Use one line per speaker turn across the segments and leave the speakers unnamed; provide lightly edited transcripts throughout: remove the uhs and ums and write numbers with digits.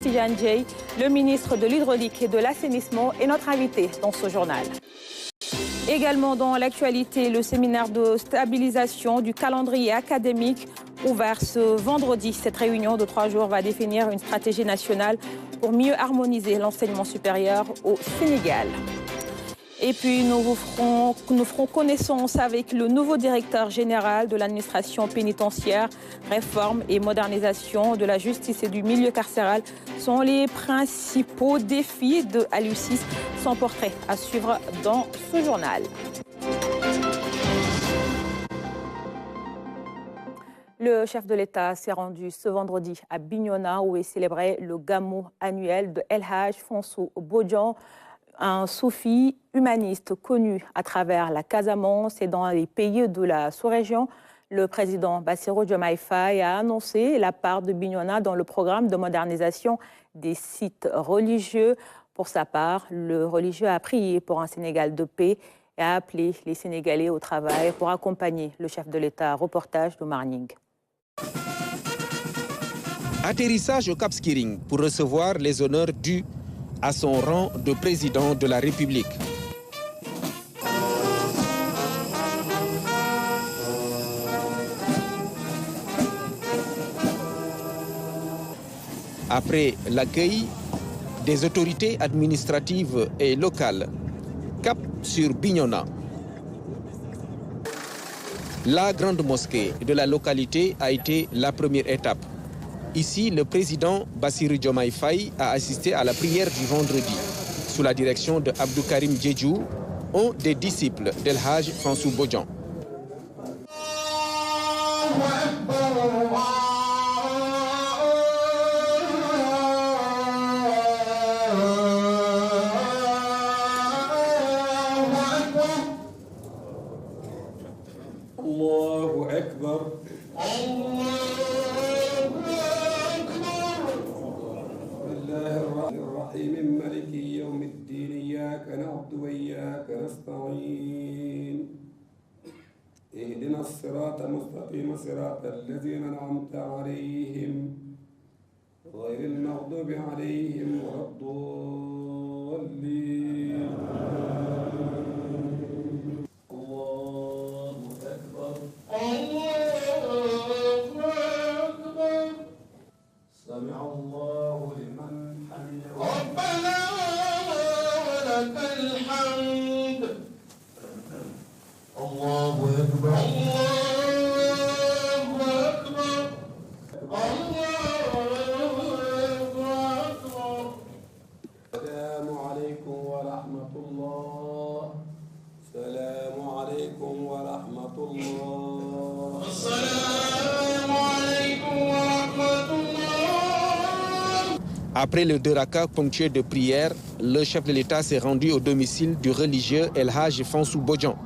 Tidiane Dièye, le ministre de l'Hydraulique et de l'Assainissement, est notre invité dans ce journal. Également dans l'actualité, le séminaire de stabilisation du calendrier académique ouvert ce vendredi. Cette réunion de 3 jours va définir une stratégie nationale pour mieux harmoniser l'enseignement supérieur au Sénégal. Et puis nous ferons connaissance avec le nouveau directeur général de l'administration pénitentiaire. Réforme et modernisation de la justice et du milieu carcéral sont les principaux défis de Aliou6. Son portrait à suivre dans ce journal. Le chef de l'État s'est rendu ce vendredi à Bignona où est célébré le Gamou annuel de El Hadj Fonsou Bodian, un soufi humaniste connu à travers la Casamance et dans les pays de la sous-région. Le président Bassirou Diomaye Faye a annoncé la part de Bignona dans le programme de modernisation des sites religieux. Pour sa part, le religieux a prié pour un Sénégal de paix et a appelé les Sénégalais au travail pour accompagner le chef de l'État. Reportage de Marning.
Atterrissage au Cap Skirring pour recevoir les honneurs dus à son rang de président de la République. Après l'accueil des autorités administratives et locales, cap sur Bignona. La grande mosquée de la localité a été la première étape. Ici, le président Bassirou Diomaye Faye a assisté à la prière du vendredi. Sous la direction de Abdou Karim Djedjou, un des disciples d'El Hadj Fonsou Bodian.
Allahu Akbar. الرحيم مالك يوم الدين إياك نعبد وإياك نستعين اهدنا الصراط المستقيم صراط الذين أنعمت عليهم غير المغضوب عليهم ولا الضالين الله أكبر الله أكبر سمع الله لمن ربنا ولك الحمد الله أكبر الله أكبر الله أكبر السلام عليكم ورحمة الله السلام عليكم ورحمة الله السلام عليكم ورحمة الله.
Après le 2 rakas ponctués de prières, le chef de l'État s'est rendu au domicile du religieux El Hadj Fonsou Bodian.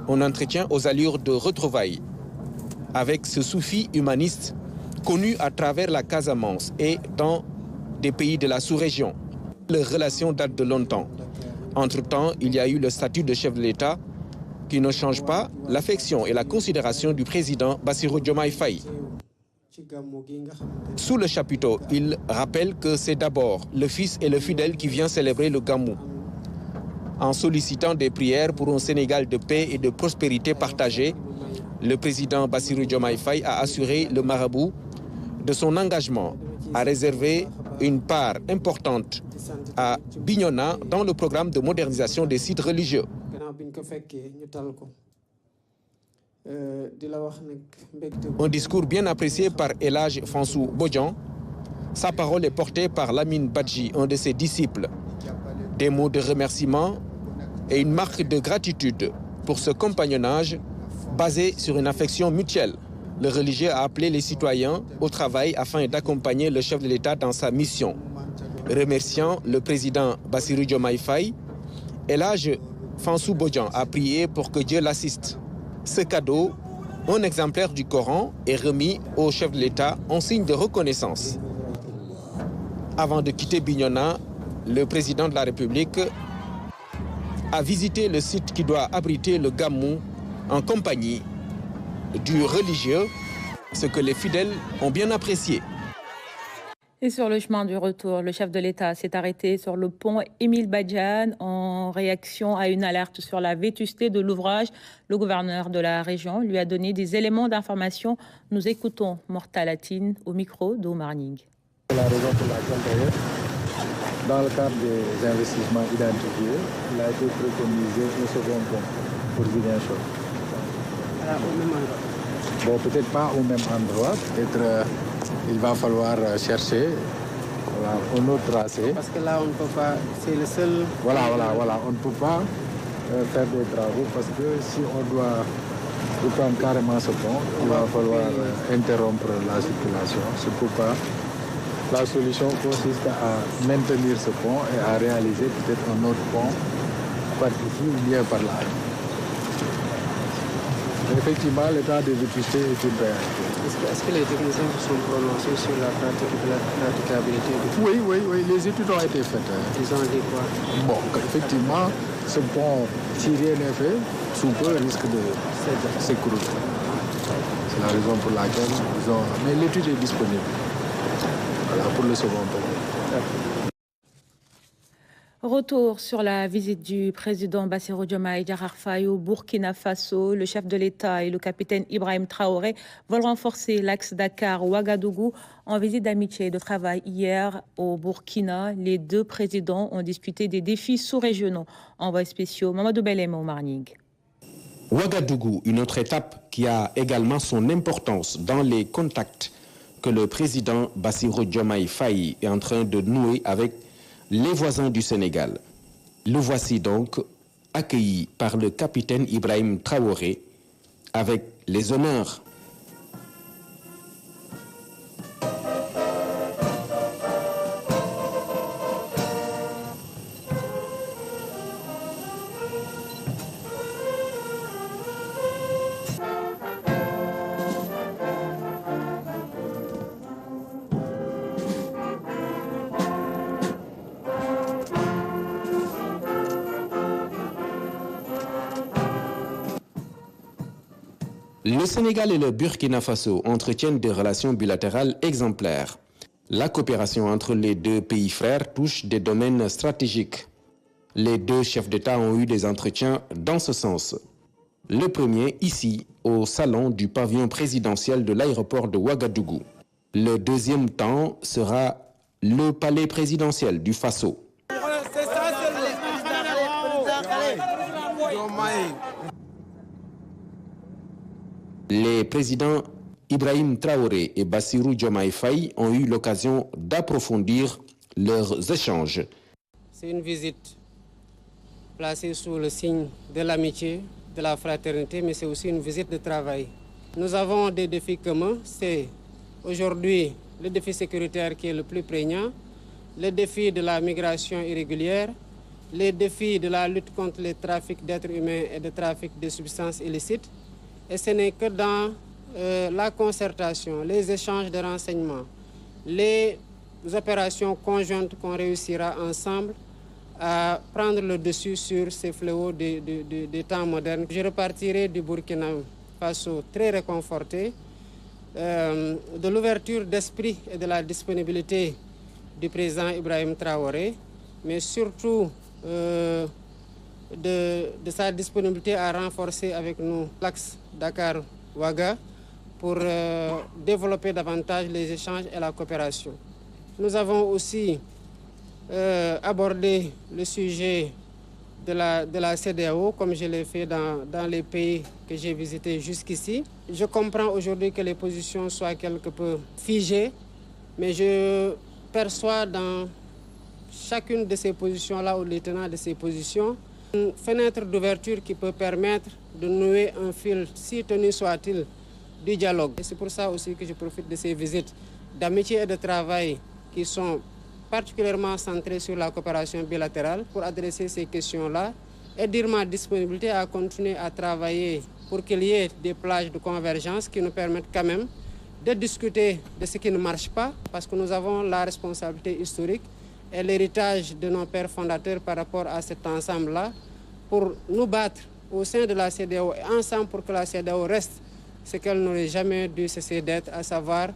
On entretient aux allures de retrouvailles avec ce soufi humaniste connu à travers la Casamance et dans des pays de la sous-région. Leurs relations datent de longtemps. Entre-temps, il y a eu le statut de chef de l'État qui ne change pas l'affection et la considération du président Bassirou Diomaye Faye. Sous le chapiteau, il rappelle que c'est d'abord le fils et le fidèle qui vient célébrer le Gamou. En sollicitant des prières pour un Sénégal de paix et de prospérité partagée, le président Bassirou Diomaye Faye a assuré le marabout de son engagement à réserver une part importante à Bignona dans le programme de modernisation des sites religieux. Un discours bien apprécié par El Hadj Fonsou Bodian. Sa parole est portée par Lamine Badji, un de ses disciples. Des mots de remerciement et une marque de gratitude pour ce compagnonnage basé sur une affection mutuelle. Le religieux a appelé les citoyens au travail afin d'accompagner le chef de l'État dans sa mission. Remerciant le président Bassirou Diomaye Faye, El Hadj Fonsou Bodian a prié pour que Dieu l'assiste. Ce cadeau, un exemplaire du Coran, est remis au chef de l'État en signe de reconnaissance. Avant de quitter Bignona, le président de la République a visité le site qui doit abriter le Gamou en compagnie du religieux, ce que les fidèles ont bien apprécié.
Et sur le chemin du retour, le chef de l'État s'est arrêté sur le pont Émile Badiane en réaction à une alerte sur la vétusté de l'ouvrage. Le gouverneur de la région lui a donné des éléments d'information. Nous écoutons Morta Latine au micro d'Omar Ning.
C'est la raison pour laquelle d'ailleurs, dans le cadre des investissements identifiés, il a été préconisé un second pont pour Ziguinchor.
Au même endroit.
Bon, peut-être pas au même endroit, peut-être il va falloir chercher un autre tracé.
Parce que là, on ne peut pas, c'est le seul...
Voilà, on ne peut pas faire des travaux parce que si on doit reprendre carrément ce pont, il va falloir interrompre la circulation. C'est pourquoi la solution consiste à maintenir ce pont et à réaliser peut-être un autre pont par ici ou bien par là. Effectivement, l'état de vétusté est une réalité.
Est-ce que les techniciens se sont prononcés sur la praticabilité du...
Oui, les études ont été faites.
Ils ont dit quoi?
Bon, effectivement, ce pont, si rien n'est fait, sous peu risque de s'écrouler. C'est la raison pour laquelle ils ont... Mais l'étude est disponible. Voilà, pour le second pont.
Retour sur la visite du président Bassirou Diomaye Diakhar Faye au Burkina Faso. Le chef de l'État et le capitaine Ibrahim Traoré veulent renforcer l'axe Dakar-Ouagadougou en visite d'amitié et de travail hier au Burkina. Les deux présidents ont discuté des défis sous-régionaux. Envoyés spéciaux, Mamadou Belém au Marning.
Ouagadougou, une autre étape qui a également son importance dans les contacts que le président Bassirou Diomaye Faye est en train de nouer avec les voisins du Sénégal. Le voici donc accueilli par le capitaine Ibrahim Traoré avec les honneurs. Le Sénégal et le Burkina Faso entretiennent des relations bilatérales exemplaires. La coopération entre les deux pays frères touche des domaines stratégiques. Les deux chefs d'État ont eu des entretiens dans ce sens. Le premier ici, au salon du pavillon présidentiel de l'aéroport de Ouagadougou. Le deuxième temps sera le palais présidentiel du Faso. Les présidents Ibrahim Traoré et Bassirou Diomaye Faye ont eu l'occasion d'approfondir leurs échanges.
C'est une visite placée sous le signe de l'amitié, de la fraternité, mais c'est aussi une visite de travail. Nous avons des défis communs. C'est aujourd'hui le défi sécuritaire qui est le plus prégnant, le défi de la migration irrégulière, les défis de la lutte contre les trafics d'êtres humains et de trafic de substances illicites. Et ce n'est que dans la concertation, les échanges de renseignements, les opérations conjointes qu'on réussira ensemble à prendre le dessus sur ces fléaux des temps modernes. Je repartirai du Burkina Faso très réconforté de l'ouverture d'esprit et de la disponibilité du président Ibrahim Traoré, mais surtout de sa disponibilité à renforcer avec nous l'axe Dakar-Ouaga pour développer davantage les échanges et la coopération. Nous avons aussi abordé le sujet de la CEDEAO, comme je l'ai fait dans les pays que j'ai visités jusqu'ici. Je comprends aujourd'hui que les positions soient quelque peu figées, mais je perçois dans chacune de ces positions-là, ou les tenants de ces positions, une fenêtre d'ouverture qui peut permettre de nouer un fil, si tenu soit-il, du dialogue. Et c'est pour ça aussi que je profite de ces visites d'amitié et de travail qui sont particulièrement centrées sur la coopération bilatérale pour adresser ces questions-là et dire ma disponibilité à continuer à travailler pour qu'il y ait des plages de convergence qui nous permettent quand même de discuter de ce qui ne marche pas, parce que nous avons la responsabilité historique et l'héritage de nos pères fondateurs par rapport à cet ensemble-là, pour nous battre au sein de la CEDEAO et ensemble pour que la CEDEAO reste ce qu'elle n'aurait jamais dû cesser d'être, à savoir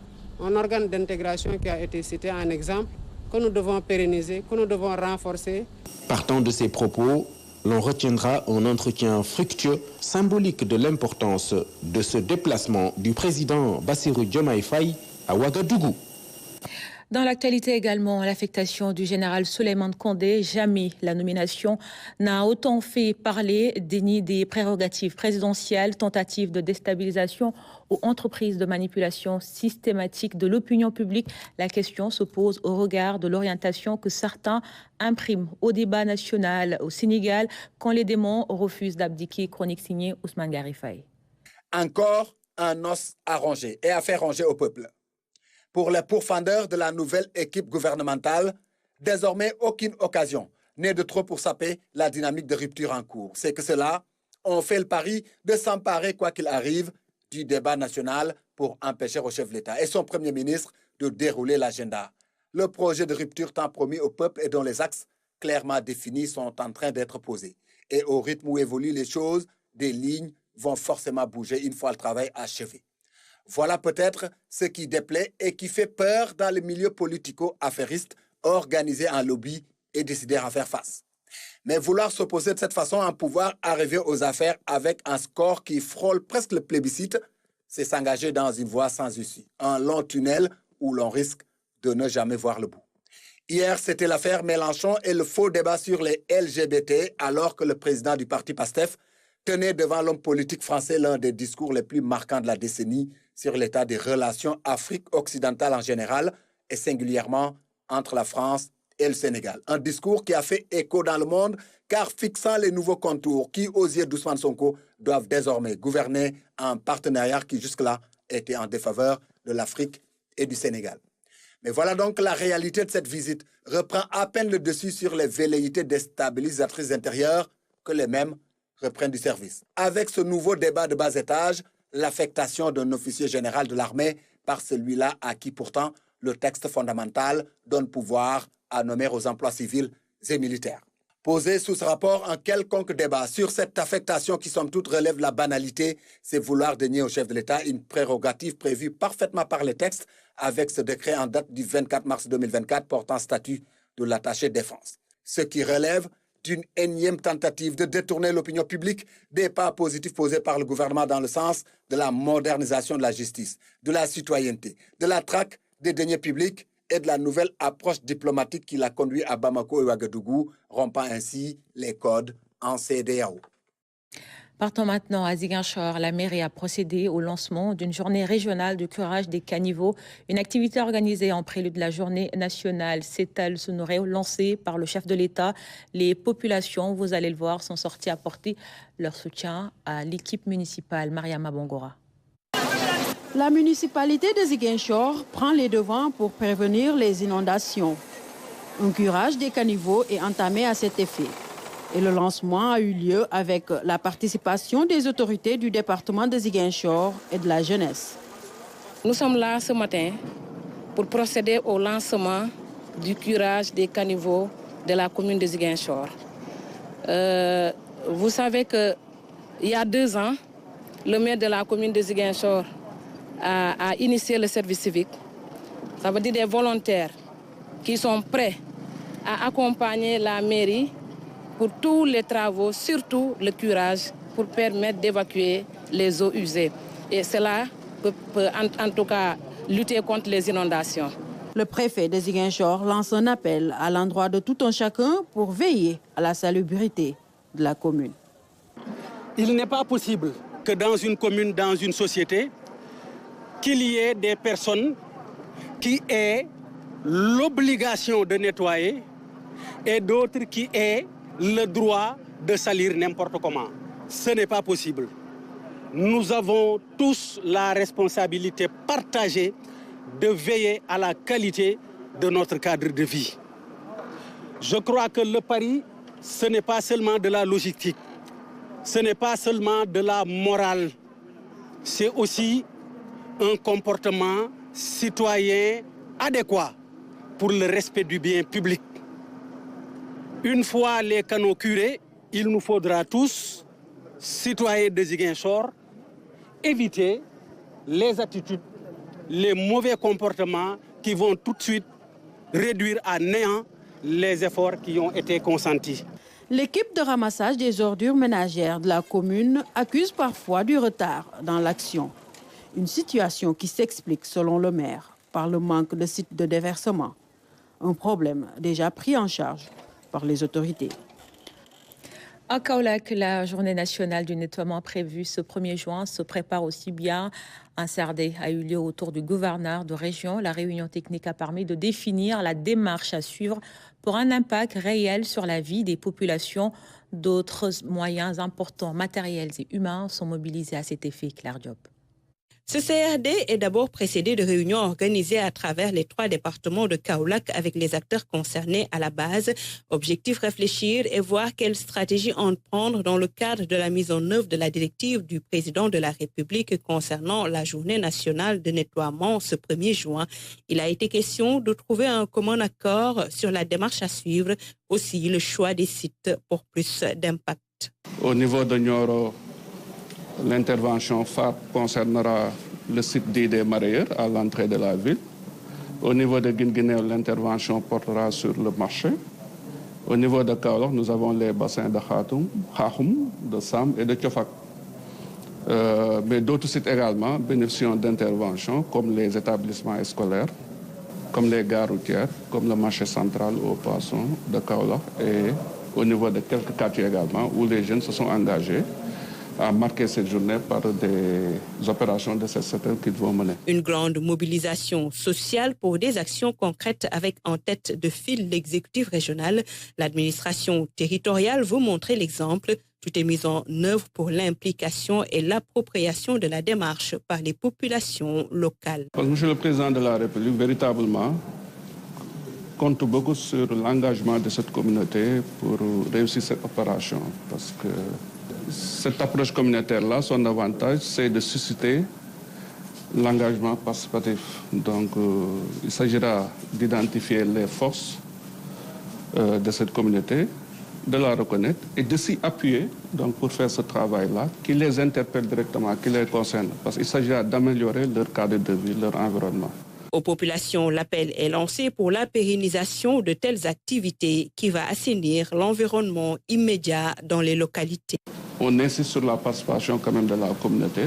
un organe d'intégration qui a été cité en exemple, que nous devons pérenniser, que nous devons renforcer.
Partant de ces propos, l'on retiendra un entretien fructueux, symbolique de l'importance de ce déplacement du président Bassirou Diomaye Faye à Ouagadougou.
Dans l'actualité également, l'affectation du général Souleymane Kandé. Jamais la nomination n'a autant fait parler. Déni des prérogatives présidentielles, tentative de déstabilisation ou entreprise de manipulation systématique de l'opinion publique. La question se pose au regard de l'orientation que certains impriment au débat national au Sénégal quand les démons refusent d'abdiquer. Chronique signée Ousmane Garifaye.
Encore un os à ronger et à faire ronger au peuple. Pour les pourfendeurs de la nouvelle équipe gouvernementale, désormais aucune occasion n'est de trop pour saper la dynamique de rupture en cours. C'est que ceux-là ont fait le pari de s'emparer, quoi qu'il arrive, du débat national pour empêcher au chef de l'État et son Premier ministre de dérouler l'agenda. Le projet de rupture tant promis au peuple et dont les axes clairement définis sont en train d'être posés. Et au rythme où évoluent les choses, des lignes vont forcément bouger une fois le travail achevé. Voilà peut-être ce qui déplaît et qui fait peur dans le milieu politico-affairiste organisé en lobby et décidé à faire face. Mais vouloir s'opposer de cette façon à pouvoir arriver aux affaires avec un score qui frôle presque le plébiscite, c'est s'engager dans une voie sans issue, un long tunnel où l'on risque de ne jamais voir le bout. Hier, c'était l'affaire Mélenchon et le faux débat sur les LGBT, alors que le président du parti PASTEF tenait devant l'homme politique français l'un des discours les plus marquants de la décennie sur l'état des relations Afrique occidentale en général et singulièrement entre la France et le Sénégal. Un discours qui a fait écho dans le monde car fixant les nouveaux contours qui, aux yeux d'Ousmane Sonko, doivent désormais gouverner un partenariat qui jusque-là était en défaveur de l'Afrique et du Sénégal. Mais voilà donc la réalité de cette visite reprend à peine le dessus sur les velléités déstabilisatrices intérieures que les mêmes reprennent du service. Avec ce nouveau débat de bas étage, l'affectation d'un officier général de l'armée par celui-là à qui pourtant le texte fondamental donne pouvoir à nommer aux emplois civils et militaires. Poser sous ce rapport un quelconque débat sur cette affectation qui somme toute relève la banalité, c'est vouloir dénier au chef de l'État une prérogative prévue parfaitement par les textes avec ce décret en date du 24 mars 2024 portant statut de l'attaché de défense. Ce qui relève d'une énième tentative de détourner l'opinion publique des pas positifs posés par le gouvernement dans le sens de la modernisation de la justice, de la citoyenneté, de la traque des deniers publics et de la nouvelle approche diplomatique qui l'a conduit à Bamako et Ouagadougou, rompant ainsi les codes en CEDEAO.
Partons maintenant à Ziguinchor. La mairie a procédé au lancement d'une journée régionale de curage des caniveaux, une activité organisée en prélude de la journée nationale. S'est-elle sonorée lancée par le chef de l'État. Les populations, vous allez le voir, sont sorties apporter leur soutien à l'équipe municipale. Mariama Bongora.
La municipalité de Ziguinchor prend les devants pour prévenir les inondations. Un curage des caniveaux est entamé à cet effet. Et le lancement a eu lieu avec la participation des autorités du département de Ziguinchor et de la jeunesse.
Nous sommes là ce matin pour procéder au lancement du curage des caniveaux de la commune de Ziguinchor. Vous savez qu'il y a 2 ans, le maire de la commune de Ziguinchor a initié le service civique. Ça veut dire des volontaires qui sont prêts à accompagner la mairie pour tous les travaux, surtout le curage, pour permettre d'évacuer les eaux usées. Et cela peut en tout cas lutter contre les inondations.
Le préfet de Ziguinchor lance un appel à l'endroit de tout un chacun pour veiller à la salubrité de la commune.
Il n'est pas possible que dans une commune, dans une société, qu'il y ait des personnes qui aient l'obligation de nettoyer et d'autres qui aient le droit de salir n'importe comment. Ce n'est pas possible. Nous avons tous la responsabilité partagée de veiller à la qualité de notre cadre de vie. Je crois que le pari, ce n'est pas seulement de la logistique, ce n'est pas seulement de la morale, c'est aussi un comportement citoyen adéquat pour le respect du bien public. Une fois les canaux curés, il nous faudra tous, citoyens de Ziguinchor, éviter les attitudes les mauvais comportements qui vont tout de suite réduire à néant les efforts qui ont été consentis.
L'équipe de ramassage des ordures ménagères de la commune accuse parfois du retard dans l'action. Une situation qui s'explique, selon le maire, par le manque de sites de déversement. Un problème déjà pris en charge par les autorités.
À Kaolack, la journée nationale du nettoiement prévue ce 1er juin se prépare aussi bien. Un CRD a eu lieu autour du gouverneur de région. La réunion technique a permis de définir la démarche à suivre pour un impact réel sur la vie des populations. D'autres moyens importants, matériels et humains, sont mobilisés à cet effet. Claire Diop.
Ce CRD est d'abord précédé de réunions organisées à travers les 3 départements de Kaolack avec les acteurs concernés à la base. Objectif, réfléchir et voir quelle stratégie entreprendre dans le cadre de la mise en œuvre de la directive du président de la République concernant la journée nationale de nettoiement ce 1er juin. Il a été question de trouver un commun accord sur la démarche à suivre, aussi le choix des sites pour plus d'impact.
Au niveau de Nioro, l'intervention phare concernera le site dit des Marailleurs à l'entrée de la ville. Au niveau de Guinguinéo, l'intervention portera sur le marché. Au niveau de Kaolack, nous avons les bassins de Khahoum, de Sam et de Tiofak. Mais d'autres sites également bénéficient d'interventions comme les établissements scolaires, comme les gares routières, comme le marché central aux poissons de Kaolack et au niveau de quelques quartiers également où les jeunes se sont engagés à marquer cette journée par des opérations de ce secteur qu'ils vont mener.
Une grande mobilisation sociale pour des actions concrètes avec en tête de file l'exécutif régional. L'administration territoriale veut montrer l'exemple. Tout est mis en œuvre pour l'implication et l'appropriation de la démarche par les populations locales.
Monsieur le Président de la République, véritablement, compte beaucoup sur l'engagement de cette communauté pour réussir cette opération. Parce que cette approche communautaire-là, son avantage, c'est de susciter l'engagement participatif. Donc, il s'agira d'identifier les forces de cette communauté, de la reconnaître et de s'y appuyer donc, pour faire ce travail-là, qui les interpelle directement, qui les concerne. Parce qu'il s'agira d'améliorer leur cadre de vie, leur environnement.
Aux populations, l'appel est lancé pour la pérennisation de telles activités qui va assainir l'environnement immédiat dans les localités.
On insiste sur la participation quand même de la communauté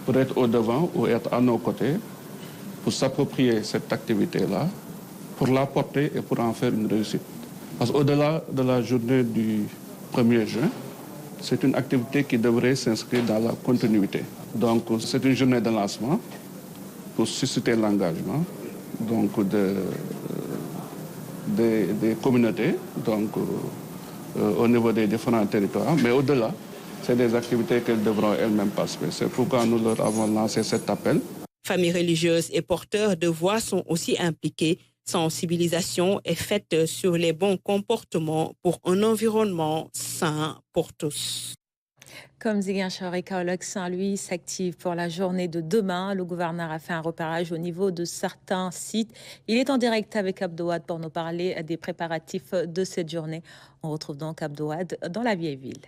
pour être au devant ou être à nos côtés, pour s'approprier cette activité-là, pour la porter et pour en faire une réussite. Parce qu'au-delà de la journée du 1er juin, c'est une activité qui devrait s'inscrire dans la continuité. Donc c'est une journée de lancement pour susciter l'engagement des communautés donc, au niveau des différents territoires. Mais au-delà, c'est des activités qu'elles devront elles-mêmes participer. C'est pourquoi nous leur avons lancé cet appel.
Familles religieuses et porteurs de voix sont aussi impliqués. Sensibilisation est faite sur les bons comportements pour un environnement sain pour tous.
Comme Ziguinchor et Kaolack Saint-Louis s'activent pour la journée de demain, le gouverneur a fait un repérage au niveau de certains sites. Il est en direct avec Abdouad pour nous parler des préparatifs de cette journée. On retrouve donc Abdouad dans la vieille ville.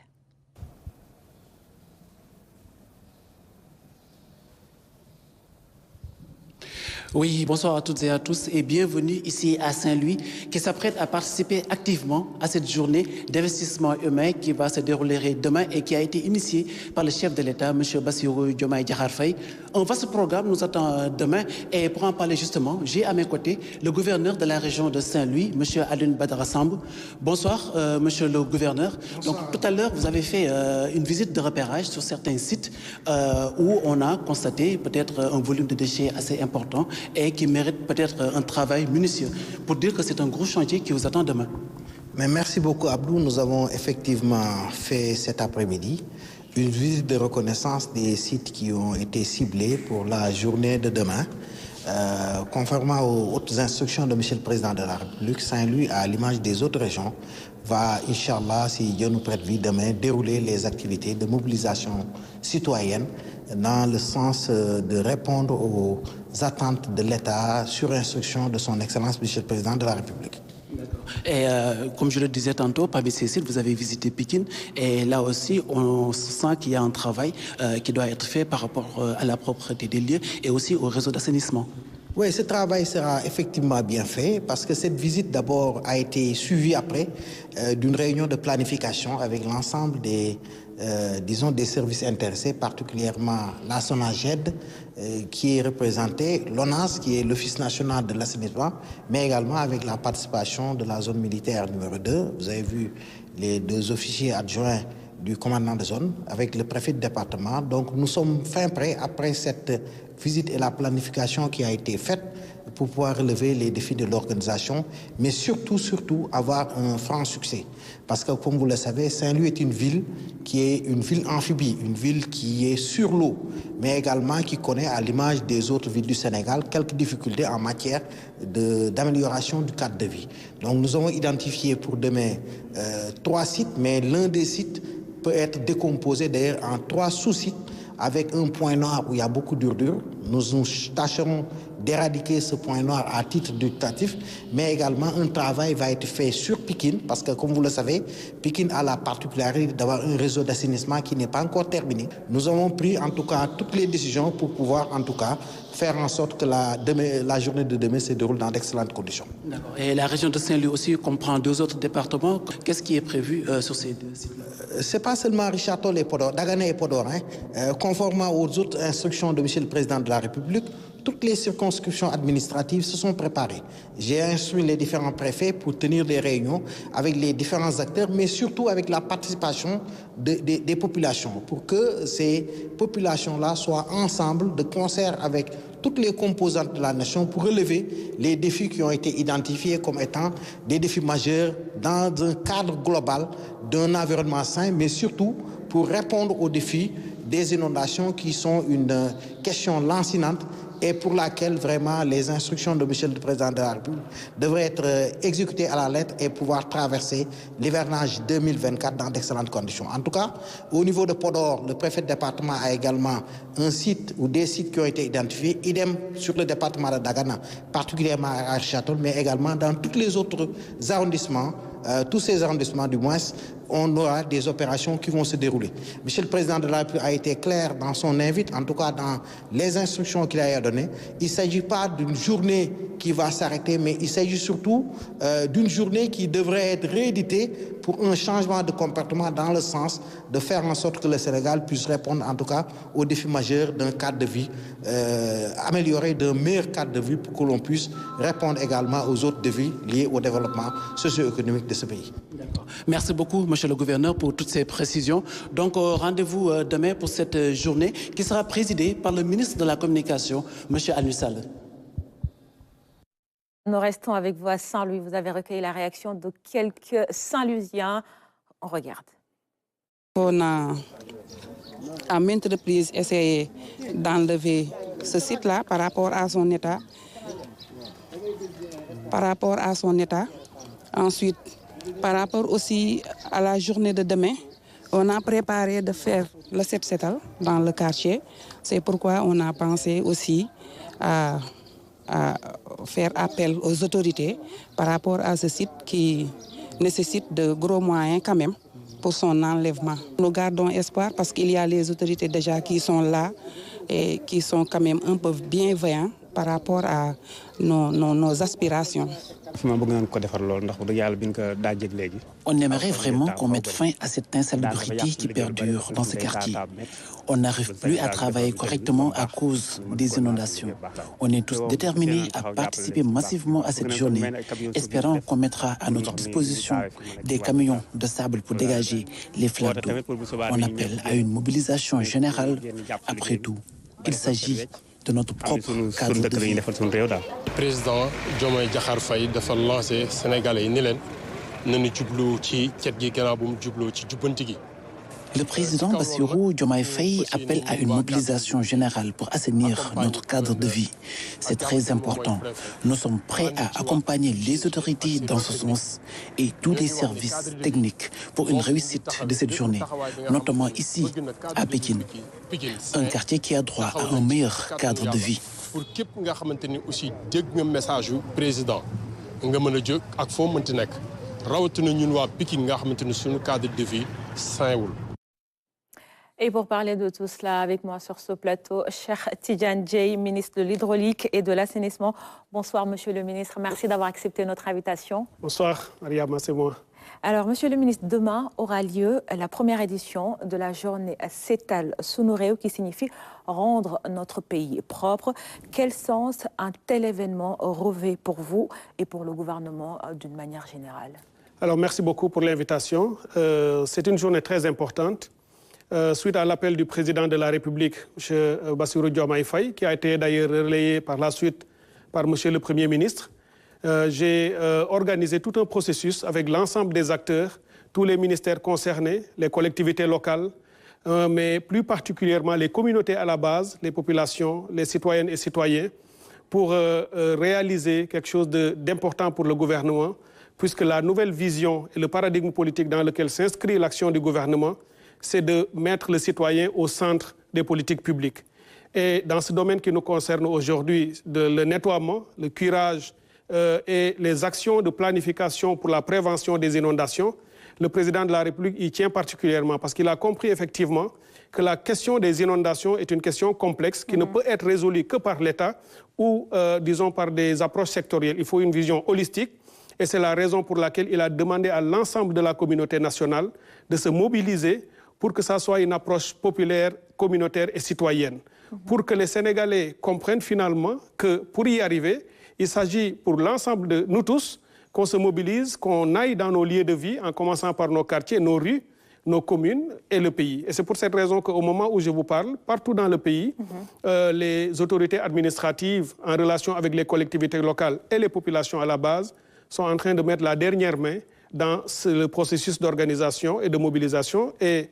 Oui, bonsoir à toutes et à tous et bienvenue ici à Saint-Louis qui s'apprête à participer activement à cette journée d'investissement humain qui va se dérouler demain et qui a été initiée par le chef de l'État, M. Bassirou Diomaye Diakhar Faye. Un vaste programme nous attend demain et pour en parler justement, j'ai à mes côtés le gouverneur de la région de Saint-Louis, M. Alioune Badara Samb. Bonsoir, monsieur le gouverneur.
Bonsoir.
Donc tout à l'heure, vous avez fait une visite de repérage sur certains sites où on a constaté peut-être un volume de déchets assez important et qui mérite peut-être un travail minutieux pour dire que c'est un gros chantier qui vous attend demain.
Mais merci beaucoup Abdou. Nous avons effectivement fait cet après-midi une visite de reconnaissance des sites qui ont été ciblés pour la journée de demain. Conformément aux hautes instructions de M. le Président de la République, Saint-Louis, à l'image des autres régions, va, Inch'Allah, si Dieu nous prête vie demain, dérouler les activités de mobilisation citoyenne dans le sens de répondre aux attentes de l'État sur instruction de son Excellence, M. le Président de la République.
D'accord. Et comme je le disais tantôt, parmi ces sites, vous avez visité Pikine. Et là aussi, on sent qu'il y a un travail qui doit être fait par rapport à la propreté des lieux et aussi au réseau d'assainissement.
Oui, ce travail sera effectivement bien fait parce que cette visite d'abord a été suivie après d'une réunion de planification avec l'ensemble des, disons, des services intéressés, particulièrement la SONAGED qui est représentée, l'ONAS qui est l'Office national de l'assainissement, mais également avec la participation de la zone militaire numéro 2. Vous avez vu les 2 officiers adjoints du commandant de zone avec le préfet de département. Donc nous sommes fin prêts après cette visite et la planification qui a été faite pour pouvoir relever les défis de l'organisation, mais surtout avoir un franc succès. Parce que comme vous le savez, Saint-Louis est une ville qui est une ville amphibie, une ville qui est sur l'eau, mais également qui connaît, à l'image des autres villes du Sénégal, quelques difficultés en matière d'amélioration du cadre de vie. Donc nous avons identifié pour demain 3 sites, mais l'un des sites peut être décomposé d'ailleurs en 3 sous-sites avec un point noir où il y a beaucoup d'urdures. Nous tâcherons d'éradiquer ce point noir à titre éducatif, mais également un travail va être fait sur Pikine, parce que comme vous le savez, Pikine a la particularité d'avoir un réseau d'assainissement qui n'est pas encore terminé. Nous avons pris en tout cas toutes les décisions pour pouvoir en tout cas faire en sorte que la journée de demain se déroule dans d'excellentes conditions.
D'accord. Et la région de Saint-Louis aussi comprend 2 autres départements. Qu'est-ce qui est prévu sur ces 2 sites-là?
Ce n'est pas seulement Richard Toll et Podor, Dagana et Podor. Conformément aux autres instructions de M. le Président de la République, toutes les circonscriptions administratives se sont préparées. J'ai instruit les différents préfets pour tenir des réunions avec les différents acteurs, mais surtout avec la participation des populations, pour que ces populations-là soient ensemble, de concert avec toutes les composantes de la nation, pour relever les défis qui ont été identifiés comme étant des défis majeurs dans un cadre global d'un environnement sain, mais surtout pour répondre aux défis des inondations qui sont une question lancinante et pour laquelle vraiment les instructions de M. le Président de la République devraient être exécutées à la lettre et pouvoir traverser l'hivernage 2024 dans d'excellentes conditions. En tout cas, au niveau de Podor, le préfet de département a également un site ou des sites qui ont été identifiés, idem sur le département de Dagana, particulièrement à Château, mais également dans tous les autres arrondissements, tous ces arrondissements du moins, on aura des opérations qui vont se dérouler. Monsieur le Président de la République a été clair dans son invite, en tout cas dans les instructions qu'il a données. Il ne s'agit pas d'une journée qui va s'arrêter, mais il s'agit surtout d'une journée qui devrait être rééditée pour un changement de comportement dans le sens de faire en sorte que le Sénégal puisse répondre en tout cas aux défis majeurs d'un cadre de vie amélioré, d'un meilleur cadre de vie pour que l'on puisse répondre également aux autres défis liés au développement socio-économique de ce pays.
Merci beaucoup, Monsieur le Gouverneur, pour toutes ces précisions. Donc, rendez-vous demain pour cette journée qui sera présidée par le ministre de la Communication, Monsieur Aliou Sall.
Nous restons avec vous à Saint-Louis. Vous avez recueilli la réaction de quelques Saint-Louisiens. On regarde.
On a à maintes reprises essayé d'enlever ce site-là par rapport à son état. Ensuite, par rapport aussi à la journée de demain, on a préparé de faire le Sepsetal dans le quartier. C'est pourquoi on a pensé aussi à faire appel aux autorités par rapport à ce site qui nécessite de gros moyens quand même pour son enlèvement. Nous gardons espoir parce qu'il y a les autorités déjà qui sont là et qui sont quand même un peu bienveillants par rapport à nos aspirations.
On aimerait vraiment qu'on mette fin à cette insalubrité qui perdure dans ce quartier. On n'arrive plus à travailler correctement à cause des inondations. On est tous déterminés à participer massivement à cette journée, espérant qu'on mettra à notre disposition des camions de sable pour dégager les flaques d'eau. On appelle à une mobilisation générale. Après tout, il s'agit de notre propre cadre de vie.
Le président Diomaye Diakhar Faye dafa lancé Sénégalais yi ni leen nañu jublu ci cet gi gannaaw bu mu jubloo ci jubbanti gi.
Le président Bassirou Diomaye Faye appelle à une mobilisation générale pour assainir notre cadre de vie. C'est très important. Nous sommes prêts à accompagner les autorités dans ce sens et tous les services techniques pour une réussite de cette journée, notamment ici, à Pékin, un quartier qui a droit à un meilleur cadre de vie.
Pour képp nga xamanteni aussi dégg nga message du président nga mën a jóg ak foo mënti nekk rawatina ñun waa Pikine nga xamante ne suñu cadre de vie sainwul.
Et pour parler de tout cela, avec moi sur ce plateau, Cheikh Tidiane Dièye, ministre de l'Hydraulique et de l'Assainissement. Bonsoir, Monsieur le ministre. Merci d'avoir accepté notre invitation.
Bonsoir, Mariama, c'est moi.
Alors, Monsieur le ministre, demain aura lieu la première édition de la journée Setal Sunu Réew, qui signifie rendre notre pays propre. Quel sens un tel événement revêt pour vous et pour le gouvernement d'une manière générale?
Alors, merci beaucoup pour l'invitation. C'est une journée très importante. Suite à l'appel du président de la République, M. Bassirou Diomaye Faye, qui a été d'ailleurs relayé par la suite par M. le Premier ministre, j'ai organisé tout un processus avec l'ensemble des acteurs, tous les ministères concernés, les collectivités locales, mais plus particulièrement les communautés à la base, les populations, les citoyennes et citoyens, pour réaliser quelque chose d'important pour le gouvernement, puisque la nouvelle vision et le paradigme politique dans lequel s'inscrit l'action du gouvernement, c'est de mettre le citoyen au centre des politiques publiques. Et dans ce domaine qui nous concerne aujourd'hui, le nettoiement, le curage et les actions de planification pour la prévention des inondations, le président de la République y tient particulièrement parce qu'il a compris effectivement que la question des inondations est une question complexe qui ne peut être résolue que par l'État ou, disons, par des approches sectorielles. Il faut une vision holistique. Et c'est la raison pour laquelle il a demandé à l'ensemble de la communauté nationale de se mobiliser pour que ça soit une approche populaire, communautaire et citoyenne. Pour que les Sénégalais comprennent finalement que pour y arriver, il s'agit pour l'ensemble de nous tous qu'on se mobilise, qu'on aille dans nos lieux de vie, en commençant par nos quartiers, nos rues, nos communes et le pays. Et c'est pour cette raison qu'au moment où je vous parle, partout dans le pays, les autorités administratives en relation avec les collectivités locales et les populations à la base sont en train de mettre la dernière main dans le processus d'organisation et de mobilisation. Et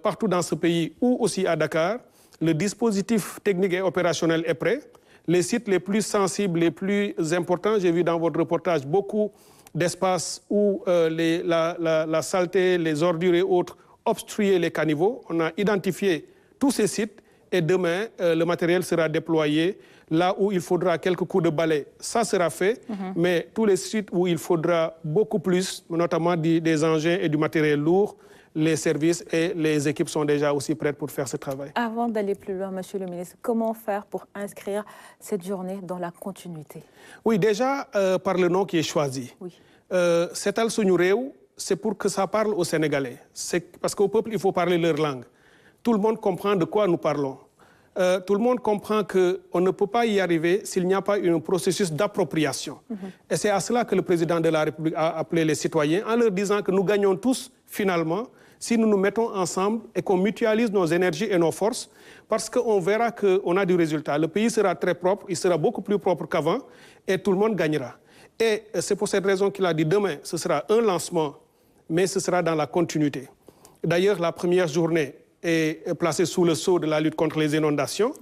partout dans ce pays, ou aussi à Dakar, le dispositif technique et opérationnel est prêt. Les sites les plus sensibles, les plus importants, j'ai vu dans votre reportage beaucoup d'espaces où la saleté, les ordures et autres obstruaient les caniveaux. On a identifié tous ces sites et demain, le matériel sera déployé. Là où il faudra quelques coups de balai, ça sera fait. Mais tous les sites où il faudra beaucoup plus, notamment des engins et du matériel lourd, les services et les équipes sont déjà aussi prêtes pour faire ce travail.
Avant d'aller plus loin, Monsieur le ministre, comment faire pour inscrire cette journée dans la continuité?
Oui, déjà par le nom qui est choisi.
Oui.
Setal Sunu Réew, c'est pour que ça parle aux Sénégalais. Parce qu'au peuple, il faut parler leur langue. Tout le monde comprend de quoi nous parlons. Tout le monde comprend qu'on ne peut pas y arriver s'il n'y a pas un processus d'appropriation. Et c'est à cela que le président de la République a appelé les citoyens en leur disant que nous gagnons tous, finalement, si nous nous mettons ensemble et qu'on mutualise nos énergies et nos forces, parce qu'on verra qu'on a du résultat. Le pays sera très propre, il sera beaucoup plus propre qu'avant, et tout le monde gagnera. Et c'est pour cette raison qu'il a dit demain, ce sera un lancement, mais ce sera dans la continuité. D'ailleurs, la première journée est placée sous le sceau de la lutte contre les inondations,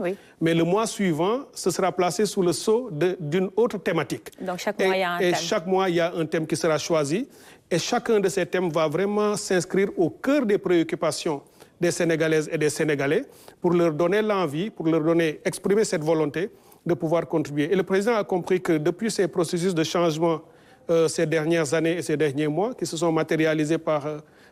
mais le mois suivant, ce sera placé sous le sceau d'une autre thématique.
Donc chaque mois, il y a un thème.
Et chaque mois, il y a un thème qui sera choisi. Et chacun de ces thèmes va vraiment s'inscrire au cœur des préoccupations des Sénégalaises et des Sénégalais pour leur donner l'envie, pour leur exprimer cette volonté de pouvoir contribuer. Et le président a compris que depuis ces processus de changement ces dernières années et ces derniers mois, qui se sont matérialisés par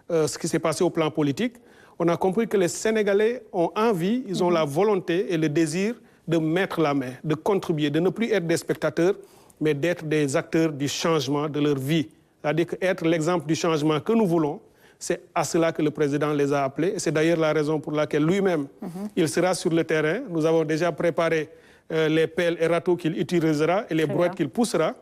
ce qui s'est passé au plan politique, on a compris que les Sénégalais ont envie, ils ont la volonté et le désir de mettre la main, de contribuer, de ne plus être des spectateurs, mais d'être des acteurs du changement de leur vie. C'est-à-dire qu'être l'exemple du changement que nous voulons, c'est à cela que le président les a appelés. Et c'est d'ailleurs la raison pour laquelle lui-même, il sera sur le terrain. Nous avons déjà préparé les pelles et râteaux qu'il utilisera et les brouettes qu'il poussera.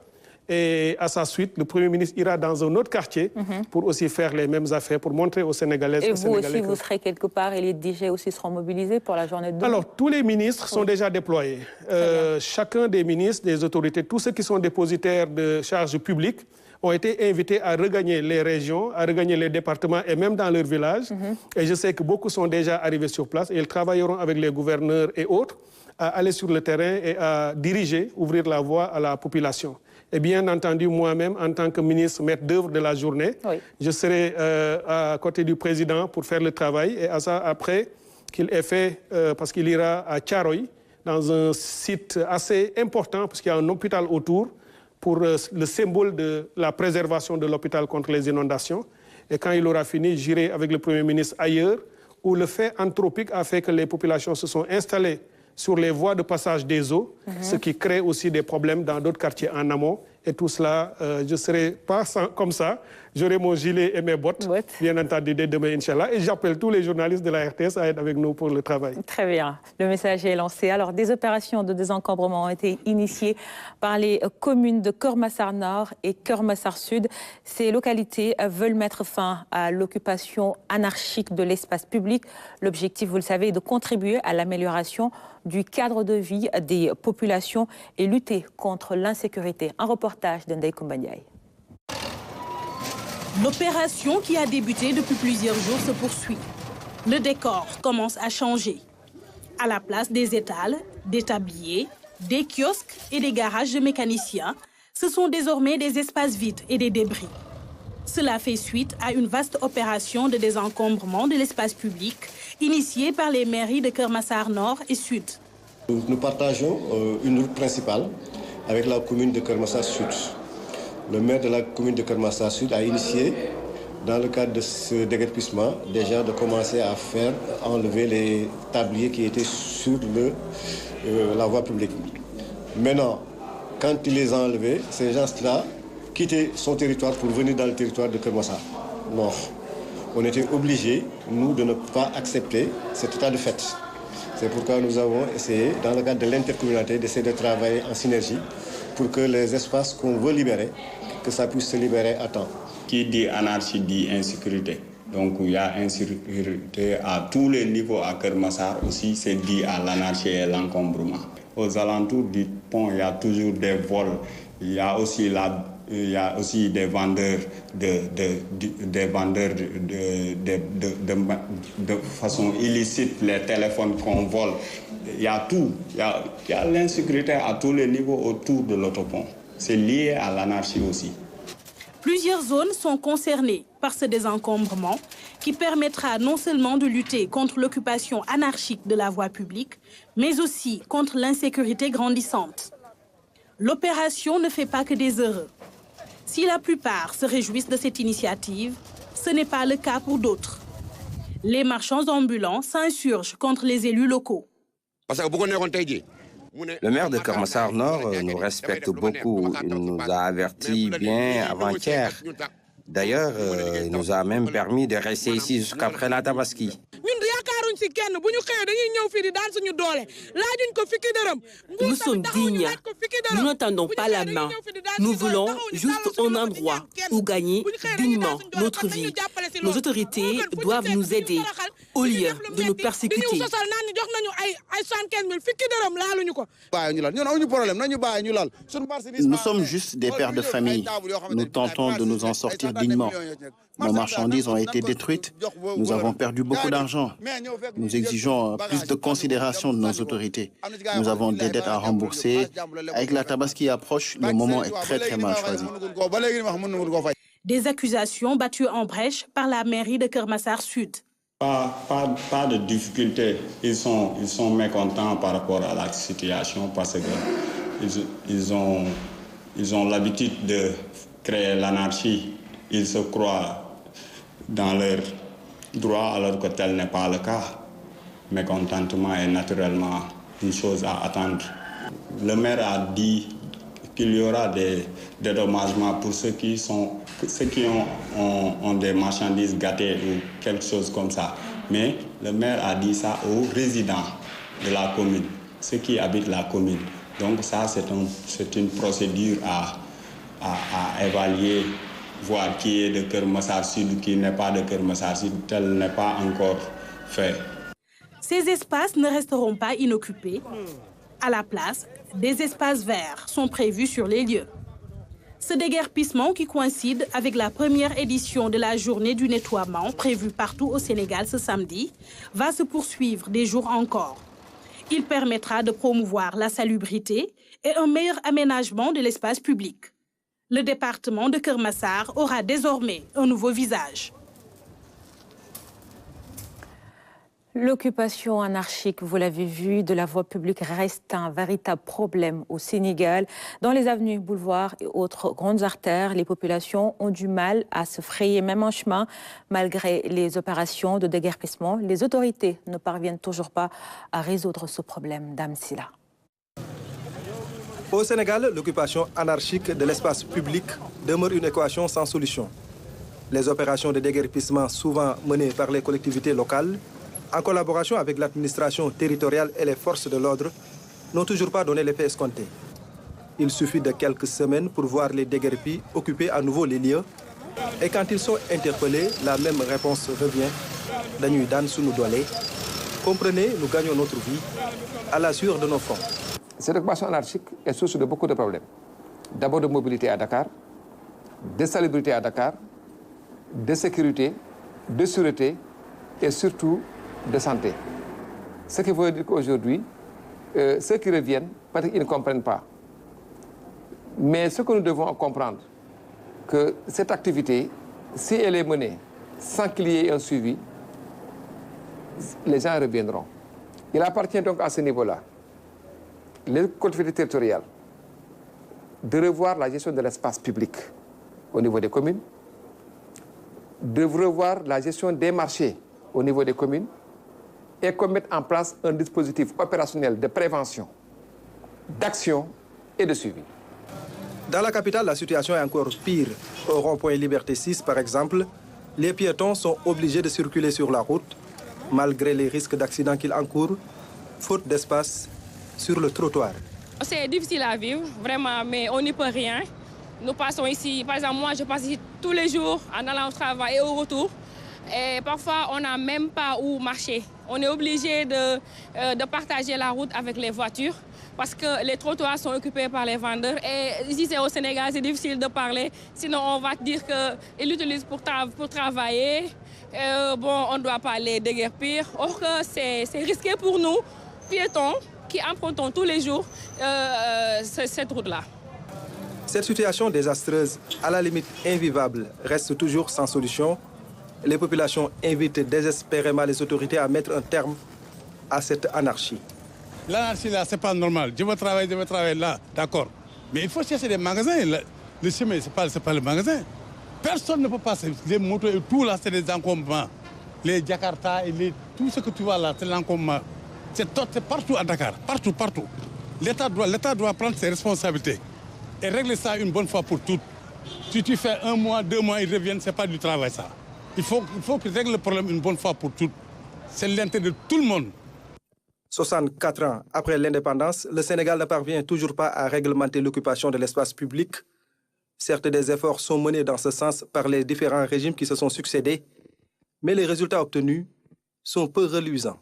Et à sa suite, le Premier ministre ira dans un autre quartier pour aussi faire les mêmes affaires, pour montrer aux Sénégalaises et aux Sénégalais.
Et vous aussi, vous serez quelque part et les DG aussi seront mobilisés pour la journée de demain?
Alors, tous les ministres sont déjà déployés. Chacun des ministres, des autorités, tous ceux qui sont dépositaires de charges publiques ont été invités à regagner les régions, à regagner les départements et même dans leurs villages. Et je sais que beaucoup sont déjà arrivés sur place et ils travailleront avec les gouverneurs et autres à aller sur le terrain et à diriger, ouvrir la voie à la population. Et bien entendu, moi-même, en tant que ministre maître d'œuvre de la journée, je serai à côté du président pour faire le travail. Et à ça, après qu'il ait fait, parce qu'il ira à Thiaroye, dans un site assez important, parce qu'il y a un hôpital autour, pour le symbole de la préservation de l'hôpital contre les inondations. Et quand il aura fini, j'irai avec le Premier ministre ailleurs, où le fait anthropique a fait que les populations se sont installées sur les voies de passage des eaux, ce qui crée aussi des problèmes dans d'autres quartiers en amont. Et tout cela, je ne serai pas comme ça. J'aurai mon gilet et mes bottes, bien entendu, dès demain, Inch'Allah. Et j'appelle tous les journalistes de la RTS à être avec nous pour le travail.
Très bien. Le message est lancé. Alors, des opérations de désencombrement ont été initiées par les communes de Keur Massar Nord et Keur Massar Sud. Ces localités veulent mettre fin à l'occupation anarchique de l'espace public. L'objectif, vous le savez, est de contribuer à l'amélioration du cadre de vie des populations et lutter contre l'insécurité. Un reportage d'Ndeye Koumbandiaï.
L'opération qui a débuté depuis plusieurs jours se poursuit. Le décor commence à changer. À la place des étals, des tabliers, des kiosques et des garages de mécaniciens, ce sont désormais des espaces vides et des débris. Cela fait suite à une vaste opération de désencombrement de l'espace public initiée par les mairies de Keur Massar Nord et Sud.
Nous partageons une route principale avec la commune de Keur Massar Sud. Le maire de la commune de Keur Massar Sud a initié, dans le cadre de ce déguerpissement, déjà de commencer à faire enlever les tabliers qui étaient sur la voie publique. Maintenant, quand il les a enlevés, ces gens-là quittaient son territoire pour venir dans le territoire de Keur Massar Nord. On était obligés, nous, de ne pas accepter cet état de fait. C'est pourquoi nous avons essayé, dans le cadre de l'intercommunalité, d'essayer de travailler en synergie pour que les espaces qu'on veut libérer, que ça puisse se libérer à temps.
Qui dit anarchie dit insécurité. Donc il y a insécurité à tous les niveaux à Keur Massar aussi, c'est dit à l'anarchie et l'encombrement. Aux alentours du pont, il y a toujours des vols, il y a aussi des vendeurs de façon illicite, les téléphones qu'on vole. Il y a tout. Il y a l'insécurité à tous les niveaux autour de l'autopont. C'est lié à l'anarchie aussi.
Plusieurs zones sont concernées par ce désencombrement qui permettra non seulement de lutter contre l'occupation anarchique de la voie publique, mais aussi contre l'insécurité grandissante. L'opération ne fait pas que des heureux. Si la plupart se réjouissent de cette initiative, ce n'est pas le cas pour d'autres. Les marchands ambulants s'insurgent contre les élus locaux.
Le maire de Keur Massar Nord nous respecte beaucoup. Il nous a avertis bien avant-hier. D'ailleurs, il nous a même permis de rester ici jusqu'après la Tabaski.
Nous sommes dignes. Nous n'entendons pas la main. Nous voulons juste un endroit où gagner dignement notre vie. Nos autorités doivent nous aider au lieu de nous persécuter.
Nous sommes juste des pères de famille. Nous tentons de nous en sortir dignement. Nos marchandises ont été détruites. Nous avons perdu beaucoup d'argent. Nous exigeons plus de considération de nos autorités. Nous avons des dettes à rembourser. Avec la Tabaski approche, le moment est très mal choisi.
Des accusations battues en brèche par la mairie de Keur Massar Sud.
Pas de difficulté. Ils sont mécontents par rapport à la situation parce qu'ils ont l'habitude de créer l'anarchie. Ils se croient dans leur droit alors que tel n'est pas le cas. Mécontentement est naturellement une chose à attendre. Le maire a dit qu'il y aura des dédommagements pour ceux qui ont des marchandises gâtées ou quelque chose comme ça. Mais le maire a dit ça aux résidents de la commune, ceux qui habitent la commune. Donc ça, c'est une procédure à évaluer, voir qui est de Keur Massar Sud, qui n'est pas de Keur Massar Sud. Tel n'est pas encore fait.
Ces espaces ne resteront pas inoccupés. À la place, des espaces verts sont prévus sur les lieux. Ce déguerpissement, qui coïncide avec la première édition de la journée du nettoiement prévue partout au Sénégal ce samedi, va se poursuivre des jours encore. Il permettra de promouvoir la salubrité et un meilleur aménagement de l'espace public. Le département de Keur Massar aura désormais un nouveau visage.
L'occupation anarchique, vous l'avez vu, de la voie publique reste un véritable problème au Sénégal. Dans les avenues, boulevards et autres grandes artères, les populations ont du mal à se frayer même un chemin. Malgré les opérations de déguerpissement, les autorités ne parviennent toujours pas à résoudre ce problème. Dame Silla.
Au Sénégal, l'occupation anarchique de l'espace public demeure une équation sans solution. Les opérations de déguerpissement, souvent menées par les collectivités locales, en collaboration avec l'administration territoriale et les forces de l'ordre, n'ont toujours pas donné l'effet escompté. Il suffit de quelques semaines pour voir les déguerpis occuper à nouveau les lieux. Et quand ils sont interpellés, la même réponse revient. Dañuy daan sunu doole. Comprenez, nous gagnons notre vie à la sueur de nos fonds.
Cette occupation anarchique est source de beaucoup de problèmes. D'abord de mobilité à Dakar, de salubrité à Dakar, de sécurité, de sûreté et surtout de santé. Ce qui veut dire qu'aujourd'hui, ceux qui reviennent, peut-être qu'ils ne comprennent pas. Mais ce que nous devons comprendre, que cette activité, si elle est menée sans qu'il y ait un suivi, les gens reviendront. Il appartient donc à ce niveau-là, les collectivités territoriales, de revoir la gestion de l'espace public au niveau des communes, de revoir la gestion des marchés au niveau des communes, et qu'on mette en place un dispositif opérationnel de prévention, d'action et de suivi.
Dans la capitale, la situation est encore pire. Au rond-point Liberté 6, par exemple, les piétons sont obligés de circuler sur la route, malgré les risques d'accident qu'ils encourent, faute d'espace sur le trottoir.
C'est difficile à vivre, vraiment, mais on n'y peut rien. Nous passons ici, par exemple, moi je passe ici tous les jours en allant au travail et au retour. Et parfois, on n'a même pas où marcher. On est obligé de partager la route avec les voitures parce que les trottoirs sont occupés par les vendeurs. Et ici, c'est au Sénégal, c'est difficile de parler. Sinon, on va te dire qu'ils l'utilisent pour travailler. Bon, on ne doit pas les déguerpir. Or, c'est risqué pour nous, piétons, qui empruntons tous les jours cette route-là.
Cette situation désastreuse, à la limite invivable, reste toujours sans solution. Les populations invitent désespérément les autorités à mettre un terme à cette anarchie.
L'anarchie là, c'est pas normal. Je veux travailler là, d'accord. Mais il faut chercher des magasins. Le chemin, c'est pas le magasin. Personne ne peut passer. Les motos et tout là, c'est des encombrements. Les Jakarta et tout ce que tu vois là, c'est l'encombrement. C'est partout à Dakar, partout. L'État doit prendre ses responsabilités et régler ça une bonne fois pour toutes. Si tu fais 1 mois, 2 mois, ils reviennent, c'est pas du travail ça. Il faut qu'ils règlent le problème une bonne fois pour toutes. C'est l'intérêt de tout le monde.
64 ans après l'indépendance, le Sénégal ne parvient toujours pas à réglementer l'occupation de l'espace public. Certes, des efforts sont menés dans ce sens par les différents régimes qui se sont succédés, mais les résultats obtenus sont peu reluisants.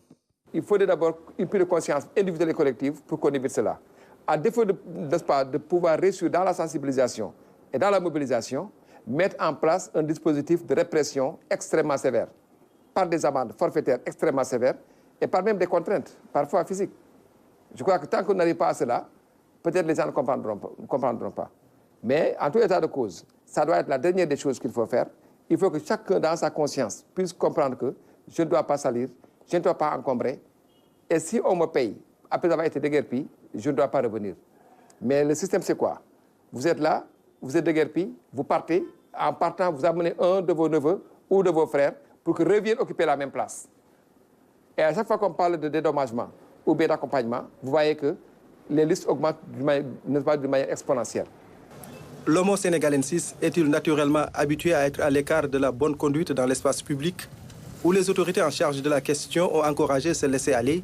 Il faudrait d'abord une prise de conscience individuelle et collective pour qu'on évite cela. À défaut de pouvoir réussir dans la sensibilisation et dans la mobilisation, mettre en place un dispositif de répression extrêmement sévère, par des amendes forfaitaires extrêmement sévères et par même des contraintes, parfois physiques. Je crois que tant qu'on n'arrive pas à cela, peut-être les gens ne comprendront pas. Mais en tout état de cause, ça doit être la dernière des choses qu'il faut faire. Il faut que chacun dans sa conscience puisse comprendre que je ne dois pas salir, je ne dois pas encombrer. Et si on me paye, après avoir été déguerpi, je ne dois pas revenir. Mais le système, c'est quoi? Vous êtes là, vous êtes déguerpi, vous partez. En partant, vous amenez un de vos neveux ou de vos frères pour qu'ils reviennent occuper la même place. Et à chaque fois qu'on parle de dédommagement ou bien d'accompagnement, vous voyez que les listes augmentent d'une manière exponentielle.
L'homo sénégalensis est-il naturellement habitué à être à l'écart de la bonne conduite dans l'espace public, où les autorités en charge de la question ont encouragé ce laisser-aller?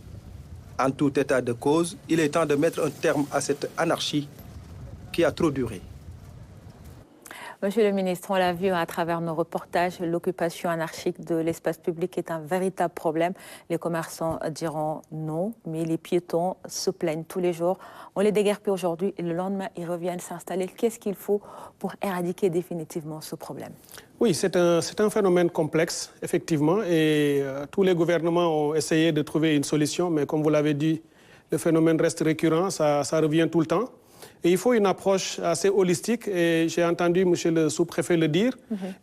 En tout état de cause, il est temps de mettre un terme à cette anarchie qui a trop duré.
Monsieur le ministre, on l'a vu à travers nos reportages, l'occupation anarchique de l'espace public est un véritable problème. Les commerçants diront non, mais les piétons se plaignent tous les jours. On les déguerpit aujourd'hui et le lendemain, ils reviennent s'installer. Qu'est-ce qu'il faut pour éradiquer définitivement ce problème?
Oui, c'est un phénomène complexe, effectivement, et tous les gouvernements ont essayé de trouver une solution, mais comme vous l'avez dit, le phénomène reste récurrent, ça revient tout le temps. Et il faut une approche assez holistique, et j'ai entendu M. le sous-préfet le dire,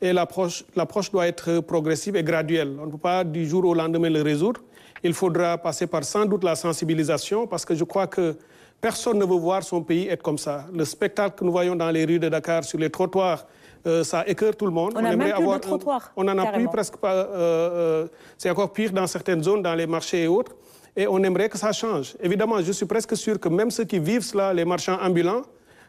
et l'approche doit être progressive et graduelle. On ne peut pas du jour au lendemain le résoudre. Il faudra passer par sans doute la sensibilisation, parce que je crois que personne ne veut voir son pays être comme ça. Le spectacle que nous voyons dans les rues de Dakar, sur les trottoirs, ça écœure tout le monde.
On n'a même plus de trottoirs.
On n'en a plus presque pas. C'est encore pire dans certaines zones, dans les marchés et autres. Et on aimerait que ça change. Évidemment, je suis presque sûr que même ceux qui vivent cela, les marchands ambulants,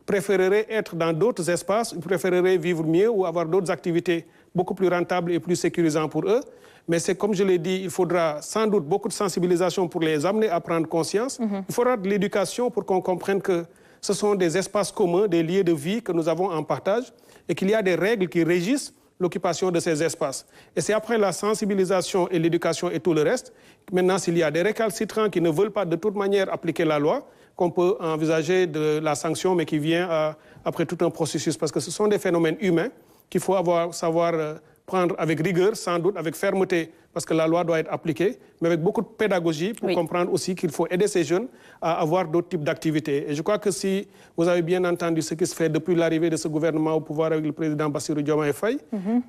préféreraient être dans d'autres espaces, préféreraient vivre mieux ou avoir d'autres activités beaucoup plus rentables et plus sécurisantes pour eux. Mais c'est comme je l'ai dit, il faudra sans doute beaucoup de sensibilisation pour les amener à prendre conscience. Il faudra de l'éducation pour qu'on comprenne que ce sont des espaces communs, des lieux de vie que nous avons en partage et qu'il y a des règles qui régissent l'occupation de ces espaces. Et c'est après la sensibilisation et l'éducation et tout le reste, maintenant s'il y a des récalcitrants qui ne veulent pas de toute manière appliquer la loi, qu'on peut envisager de la sanction, mais qui vient après tout un processus. Parce que ce sont des phénomènes humains qu'il faut savoir prendre avec rigueur, sans doute avec fermeté, parce que la loi doit être appliquée, mais avec beaucoup de pédagogie pour comprendre aussi qu'il faut aider ces jeunes à avoir d'autres types d'activités. Et je crois que si vous avez bien entendu ce qui se fait depuis l'arrivée de ce gouvernement au pouvoir avec le président Bassirou Diomaye Faye,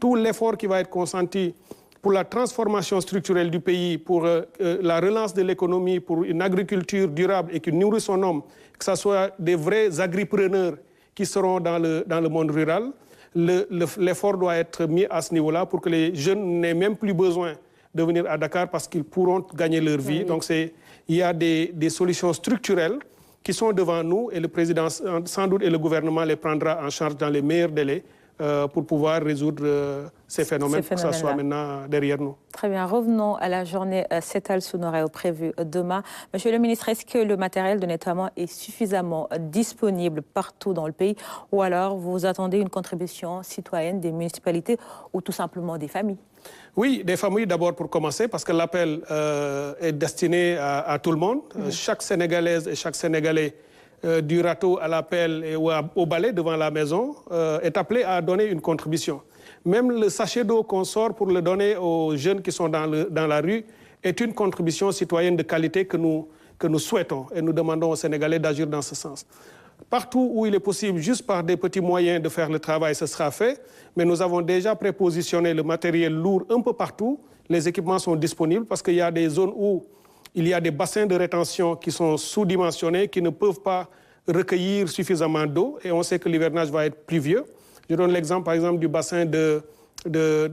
tout l'effort qui va être consenti pour la transformation structurelle du pays, pour la relance de l'économie, pour une agriculture durable et qui nourrit son homme, que ce soit des vrais agripreneurs qui seront dans le monde rural, l'effort doit être mis à ce niveau-là pour que les jeunes n'aient même plus besoin de venir à Dakar parce qu'ils pourront gagner leur vie. Donc il y a des solutions structurelles qui sont devant nous et le président sans doute et le gouvernement les prendra en charge dans les meilleurs délais pour pouvoir résoudre ces phénomènes, pour que ça soit maintenant derrière nous.
Très bien, revenons à la journée Setal Sounoré prévue demain. Monsieur le ministre, est-ce que le matériel de nettoiement est suffisamment disponible partout dans le pays ou alors vous attendez une contribution citoyenne des municipalités ou tout simplement des familles?
Oui, des familles d'abord pour commencer, parce que l'appel est destiné à tout le monde. Chaque Sénégalaise et chaque Sénégalais du râteau à l'appel et au balai devant la maison est appelé à donner une contribution. Même le sachet d'eau qu'on sort pour le donner aux jeunes qui sont dans la rue est une contribution citoyenne de qualité que nous souhaitons et nous demandons aux Sénégalais d'agir dans ce sens. Partout où il est possible, juste par des petits moyens de faire le travail, ce sera fait. Mais nous avons déjà prépositionné le matériel lourd un peu partout. Les équipements sont disponibles parce qu'il y a des zones où il y a des bassins de rétention qui sont sous-dimensionnés, qui ne peuvent pas recueillir suffisamment d'eau. Et on sait que l'hivernage va être pluvieux. Je donne l'exemple, par exemple, du bassin de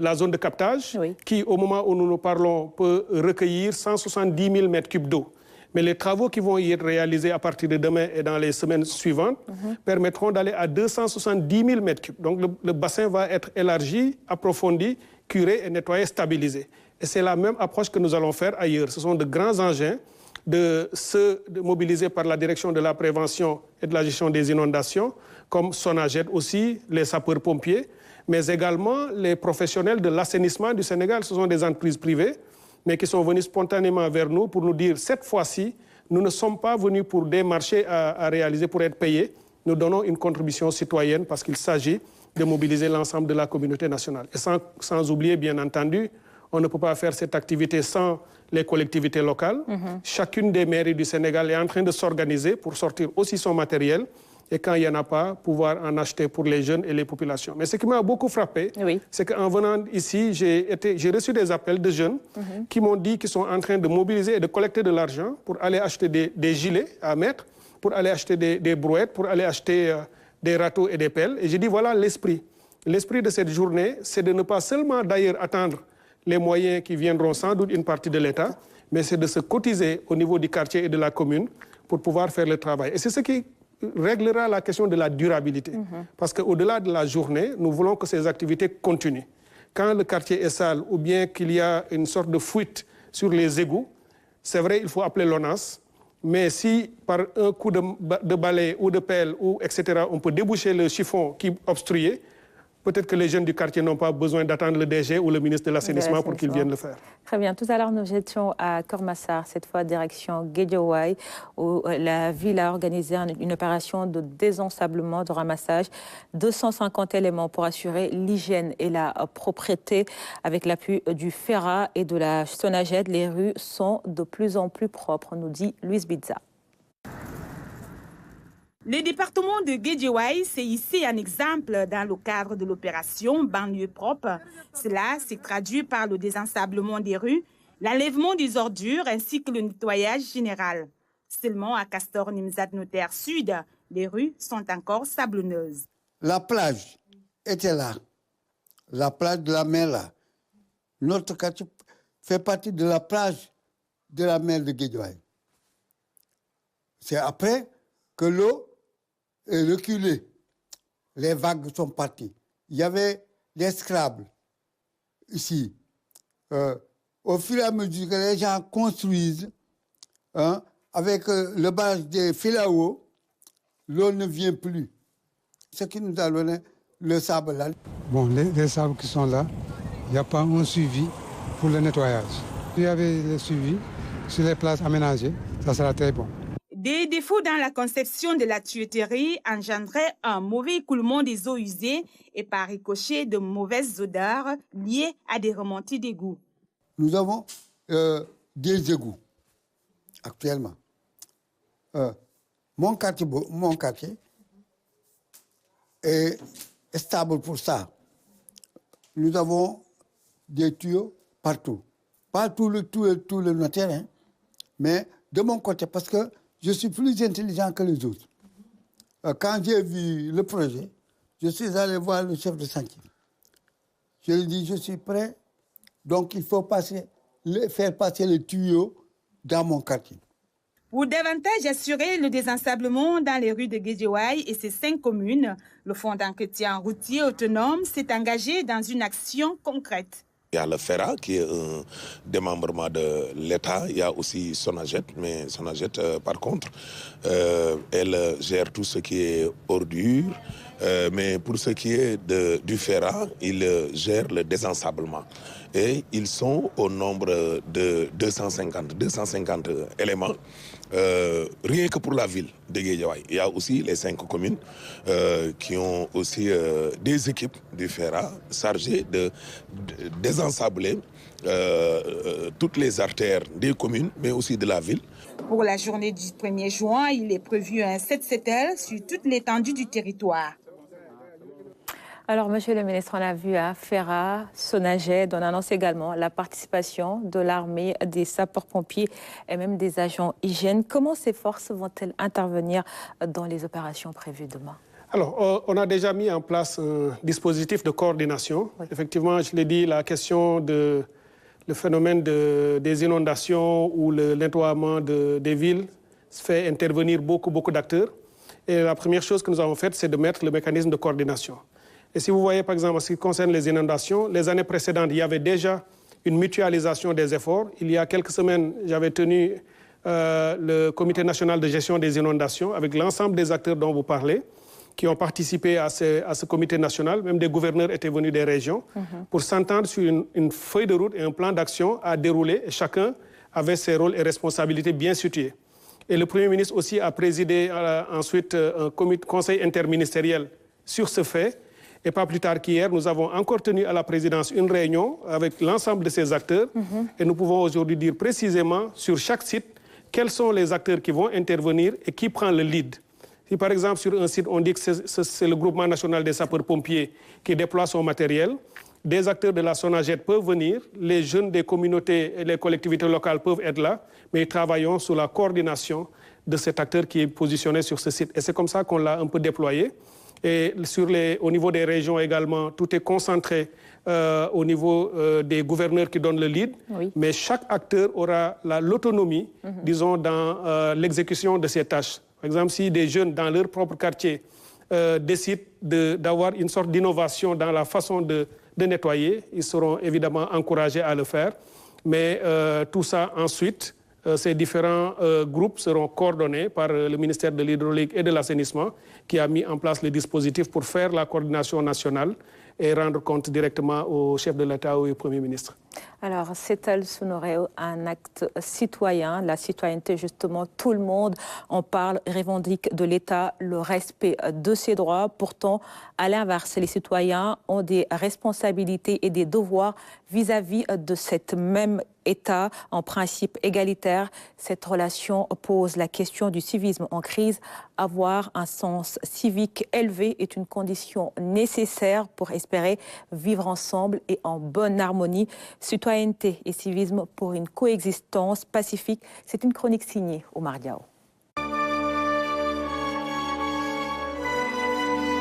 la zone de captage, qui, au moment où nous parlons, peut recueillir 170 000 mètres cubes d'eau. Mais les travaux qui vont y être réalisés à partir de demain et dans les semaines suivantes permettront d'aller à 270 000 mètres cubes. Donc le bassin va être élargi, approfondi, curé et nettoyé, stabilisé. Et c'est la même approche que nous allons faire ailleurs. Ce sont de grands engins, ceux mobilisés par la direction de la prévention et de la gestion des inondations, comme Sonaged aussi, les sapeurs-pompiers, mais également les professionnels de l'assainissement du Sénégal. Ce sont des entreprises privées, mais qui sont venus spontanément vers nous pour nous dire, cette fois-ci, nous ne sommes pas venus pour des marchés à réaliser, pour être payés. Nous donnons une contribution citoyenne parce qu'il s'agit de mobiliser l'ensemble de la communauté nationale. Et sans oublier, bien entendu, on ne peut pas faire cette activité sans les collectivités locales. Chacune des mairies du Sénégal est en train de s'organiser pour sortir aussi son matériel. Et quand il n'y en a pas, pouvoir en acheter pour les jeunes et les populations. Mais ce qui m'a beaucoup frappé, c'est qu'en venant ici, j'ai reçu des appels de jeunes qui m'ont dit qu'ils sont en train de mobiliser et de collecter de l'argent pour aller acheter des gilets à mettre, pour aller acheter des brouettes, pour aller acheter des râteaux et des pelles. Et j'ai dit, voilà l'esprit. L'esprit de cette journée, c'est de ne pas seulement d'ailleurs attendre les moyens qui viendront sans doute une partie de l'État, mais c'est de se cotiser au niveau du quartier et de la commune pour pouvoir faire le travail. Et c'est ce qui réglera la question de la durabilité. Parce qu'au-delà de la journée, nous voulons que ces activités continuent. Quand le quartier est sale ou bien qu'il y a une sorte de fuite sur les égouts, c'est vrai, il faut appeler l'ONAS, mais si par un coup de balai ou de pelle, etc., on peut déboucher le chiffon qui obstruait, peut-être que les jeunes du quartier n'ont pas besoin d'attendre le DG ou le ministre de l'Assainissement pour qu'ils viennent le faire.
Très bien. Tout à l'heure, nous étions à Keur-Massar, cette fois direction Guédiawaye, où la ville a organisé une opération de désensablement, de ramassage. 250 éléments pour assurer l'hygiène et la propreté. Avec l'appui du FERA et de la Sonaged, les rues sont de plus en plus propres, nous dit Louise Bizza.
Le département de Guédiawaye s'est hissé un exemple dans le cadre de l'opération Banlieue propre. Cela s'est traduit par le désensablement des rues, l'enlèvement des ordures ainsi que le nettoyage général. Seulement à Castor Nimzat Notaire Sud, les rues sont encore sablonneuses.
La plage était là, la plage de la mer là. Notre quartier fait partie de la plage de la mer de Guédiawaye. C'est après que l'eau est reculée. Les vagues sont parties. Il y avait des Scrabble ici. Au fur et à mesure que les gens construisent, avec le barrage des fils à eau, l'eau ne vient plus. Ce qui nous a donné le sable là.
Bon, les sables qui sont là, il n'y a pas un suivi pour le nettoyage. Il y avait le suivi sur les places aménagées, ça sera très bon.
Des défauts dans la conception de la tuyauterie engendraient un mauvais écoulement des eaux usées et par ricochet de mauvaises odeurs liées à des remontées d'égouts.
Nous avons des égouts actuellement. Mon quartier est stable pour ça. Nous avons des tuyaux partout. Pas tout le notaire, hein, mais de mon côté, parce que je suis plus intelligent que les autres. Quand j'ai vu le projet, je suis allé voir le chef de chantier. Je lui ai dit, je suis prêt, donc il faut faire passer les tuyaux dans mon quartier.
Pour davantage assurer le désensablement dans les rues de Guédiawaye et ses 5 communes, le Fonds d'entretien routier autonome s'est engagé dans une action concrète.
Il y a le FERA qui est un démembrement de l'État. Il y a aussi Sonaget, mais Sonaget, par contre, elle gère tout ce qui est ordures. Mais pour ce qui est du FERA, il gère le désensablement. Et ils sont au nombre de 250 éléments. Rien que pour la ville de Guédiawaye. Il y a aussi les 5 communes qui ont aussi des équipes du FERA chargées de désensabler toutes les artères des communes, mais aussi de la ville.
Pour la journée du 1er juin, il est prévu un set-setel sur toute l'étendue du territoire.
Alors, Monsieur le ministre, on a vu à FERA, Sonaget, on annonce également la participation de l'armée, des sapeurs-pompiers et même des agents hygiène. Comment ces forces vont-elles intervenir dans les opérations prévues demain?
Alors, on a déjà mis en place un dispositif de coordination. Oui. Effectivement, je l'ai dit, la question le phénomène des inondations ou le nettoiement des villes fait intervenir beaucoup d'acteurs. Et la première chose que nous avons faite, c'est de mettre le mécanisme de coordination. Et si vous voyez, par exemple, en ce qui concerne les inondations, les années précédentes, il y avait déjà une mutualisation des efforts. Il y a quelques semaines, j'avais tenu le Comité national de gestion des inondations avec l'ensemble des acteurs dont vous parlez, qui ont participé à ce comité national. Même des gouverneurs étaient venus des régions pour s'entendre sur une feuille de route et un plan d'action à dérouler. Et chacun avait ses rôles et responsabilités bien situés. Et le Premier ministre aussi a présidé ensuite un conseil interministériel sur ce fait. Et pas plus tard qu'hier, nous avons encore tenu à la présidence une réunion avec l'ensemble de ces acteurs. Et nous pouvons aujourd'hui dire précisément sur chaque site quels sont les acteurs qui vont intervenir et qui prend le lead. Si par exemple sur un site on dit que c'est le groupement national des sapeurs-pompiers qui déploie son matériel, des acteurs de la Sonaget peuvent venir, les jeunes des communautés et les collectivités locales peuvent être là, mais travaillons sous la coordination de cet acteur qui est positionné sur ce site. Et c'est comme ça qu'on l'a un peu déployé. Et au niveau des régions également, tout est concentré au niveau des gouverneurs qui donnent le lead. Oui. Mais chaque acteur aura l'autonomie, disons, dans l'exécution de ses tâches. Par exemple, si des jeunes dans leur propre quartier décident d'avoir une sorte d'innovation dans la façon de nettoyer, ils seront évidemment encouragés à le faire. Mais tout ça ensuite, ces différents groupes seront coordonnés par le ministère de l'Hydraulique et de l'Assainissement qui a mis en place le dispositif pour faire la coordination nationale et rendre compte directement au chef de l'État ou au Premier ministre.
Alors, c'est-elle Sounoré un acte citoyen, la citoyenneté justement, tout le monde en parle, revendique de l'État le respect de ses droits. Pourtant, à l'inverse, les citoyens ont des responsabilités et des devoirs vis-à-vis de cette même État, en principe égalitaire. Cette relation pose la question du civisme en crise. Avoir un sens civique élevé est une condition nécessaire pour espérer vivre ensemble et en bonne harmonie. Citoyenneté et civisme pour une coexistence pacifique. C'est une chronique signée Omar Diao.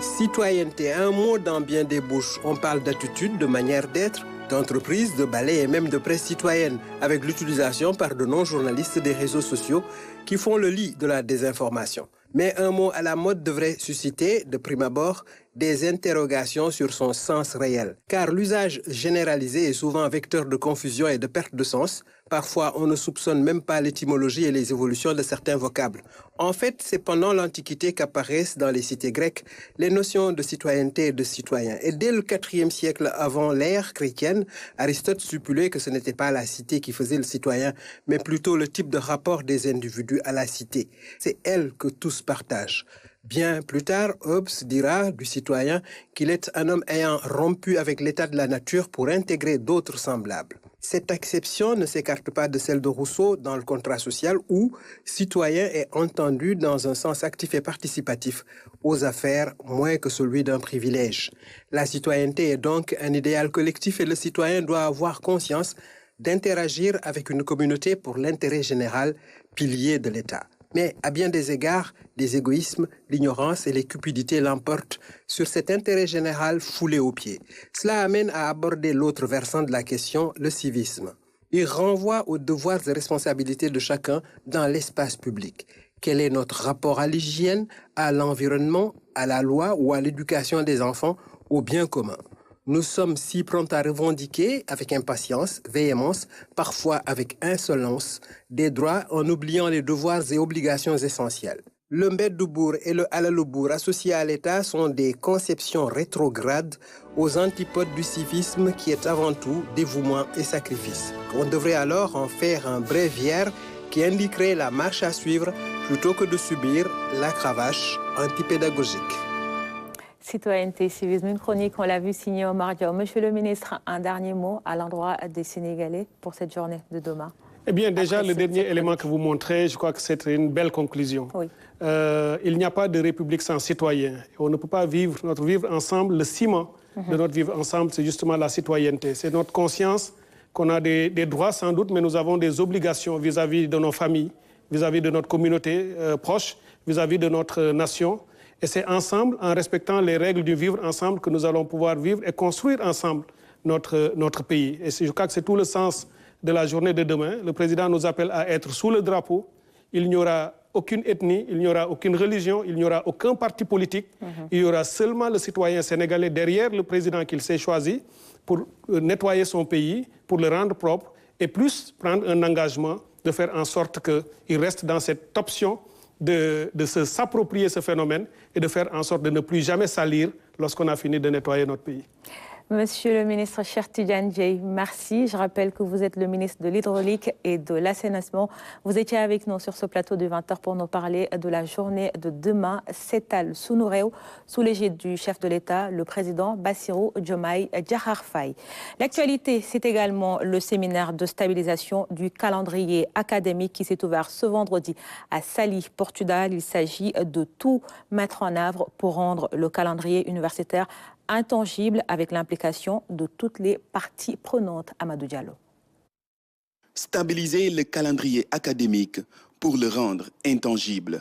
Citoyenneté, un mot dans bien des bouches. On parle d'attitude, de manière d'être, d'entreprise, de balai et même de presse citoyenne, avec l'utilisation par de non-journalistes des réseaux sociaux qui font le lit de la désinformation. Mais un mot à la mode devrait susciter, de prime abord, des interrogations sur son sens réel. Car l'usage généralisé est souvent vecteur de confusion et de perte de sens. Parfois, on ne soupçonne même pas l'étymologie et les évolutions de certains vocables. En fait, c'est pendant l'Antiquité qu'apparaissent dans les cités grecques les notions de citoyenneté et de citoyen. Et dès le IVe siècle avant l'ère chrétienne, Aristote stipulait que ce n'était pas la cité qui faisait le citoyen, mais plutôt le type de rapport des individus à la cité. C'est elle que tous partagent. Bien plus tard, Hobbes dira du citoyen qu'il est un homme ayant rompu avec l'état de la nature pour intégrer d'autres semblables. Cette acception ne s'écarte pas de celle de Rousseau dans le contrat social où citoyen est entendu dans un sens actif et participatif aux affaires moins que celui d'un privilège. La citoyenneté est donc un idéal collectif et le citoyen doit avoir conscience d'interagir avec une communauté pour l'intérêt général, pilier de l'État. Mais à bien des égards, les égoïsmes, l'ignorance et les cupidités l'emportent sur cet intérêt général foulé aux pieds. Cela amène à aborder l'autre versant de la question, le civisme. Il renvoie aux devoirs et responsabilités de chacun dans l'espace public. Quel est notre rapport à l'hygiène, à l'environnement, à la loi ou à l'éducation des enfants, au bien commun? Nous sommes si prompts à revendiquer avec impatience, véhémence, parfois avec insolence, des droits en oubliant les devoirs et obligations essentielles. Le Mbedoubour et le Alaloubour associés à l'État sont des conceptions rétrogrades aux antipodes du civisme qui est avant tout dévouement et sacrifice. On devrait alors en faire un bréviaire qui indiquerait la marche à suivre plutôt que de subir la cravache antipédagogique.
Citoyenneté et civisme, une chronique, on l'a vu, signée Omar Diao. Monsieur le ministre, un dernier mot à l'endroit des Sénégalais pour cette journée de demain.
Eh bien, déjà, le dernier élément que vous montrez, je crois que c'est une belle conclusion.
Oui.
Il n'y a pas de république sans citoyens. On ne peut pas vivre notre vivre ensemble. Le ciment de notre vivre ensemble, c'est justement la citoyenneté. C'est notre conscience qu'on a des droits sans doute, mais nous avons des obligations vis-à-vis de nos familles, vis-à-vis de notre communauté proche, vis-à-vis de notre nation. Et c'est ensemble, en respectant les règles du vivre ensemble, que nous allons pouvoir vivre et construire ensemble notre pays. Et je crois que c'est tout le sens de la journée de demain. Le président nous appelle à être sous le drapeau. Il n'y aura aucune ethnie, il n'y aura aucune religion, il n'y aura aucun parti politique. Il y aura seulement le citoyen sénégalais derrière le président qu'il s'est choisi pour nettoyer son pays, pour le rendre propre et plus prendre un engagement de faire en sorte qu'il reste dans cette option de s'approprier ce phénomène et de faire en sorte de ne plus jamais salir lorsqu'on a fini de nettoyer notre pays.
Monsieur le ministre Cheikh Tidiane Dièye, merci. Je rappelle que vous êtes le ministre de l'Hydraulique et de l'Assainissement. Vous étiez avec nous sur ce plateau de 20h pour nous parler de la journée de demain, Setal Sunu Réew, sous l'égide du chef de l'État, le président Bassirou Diomaye Diakhar Faye. L'actualité, c'est également le séminaire de stabilisation du calendrier académique qui s'est ouvert ce vendredi à Saly, Portugal. Il s'agit de tout mettre en œuvre pour rendre le calendrier universitaire intangible avec l'implication de toutes les parties prenantes. Amadou Diallo.
Stabiliser le calendrier académique pour le rendre intangible.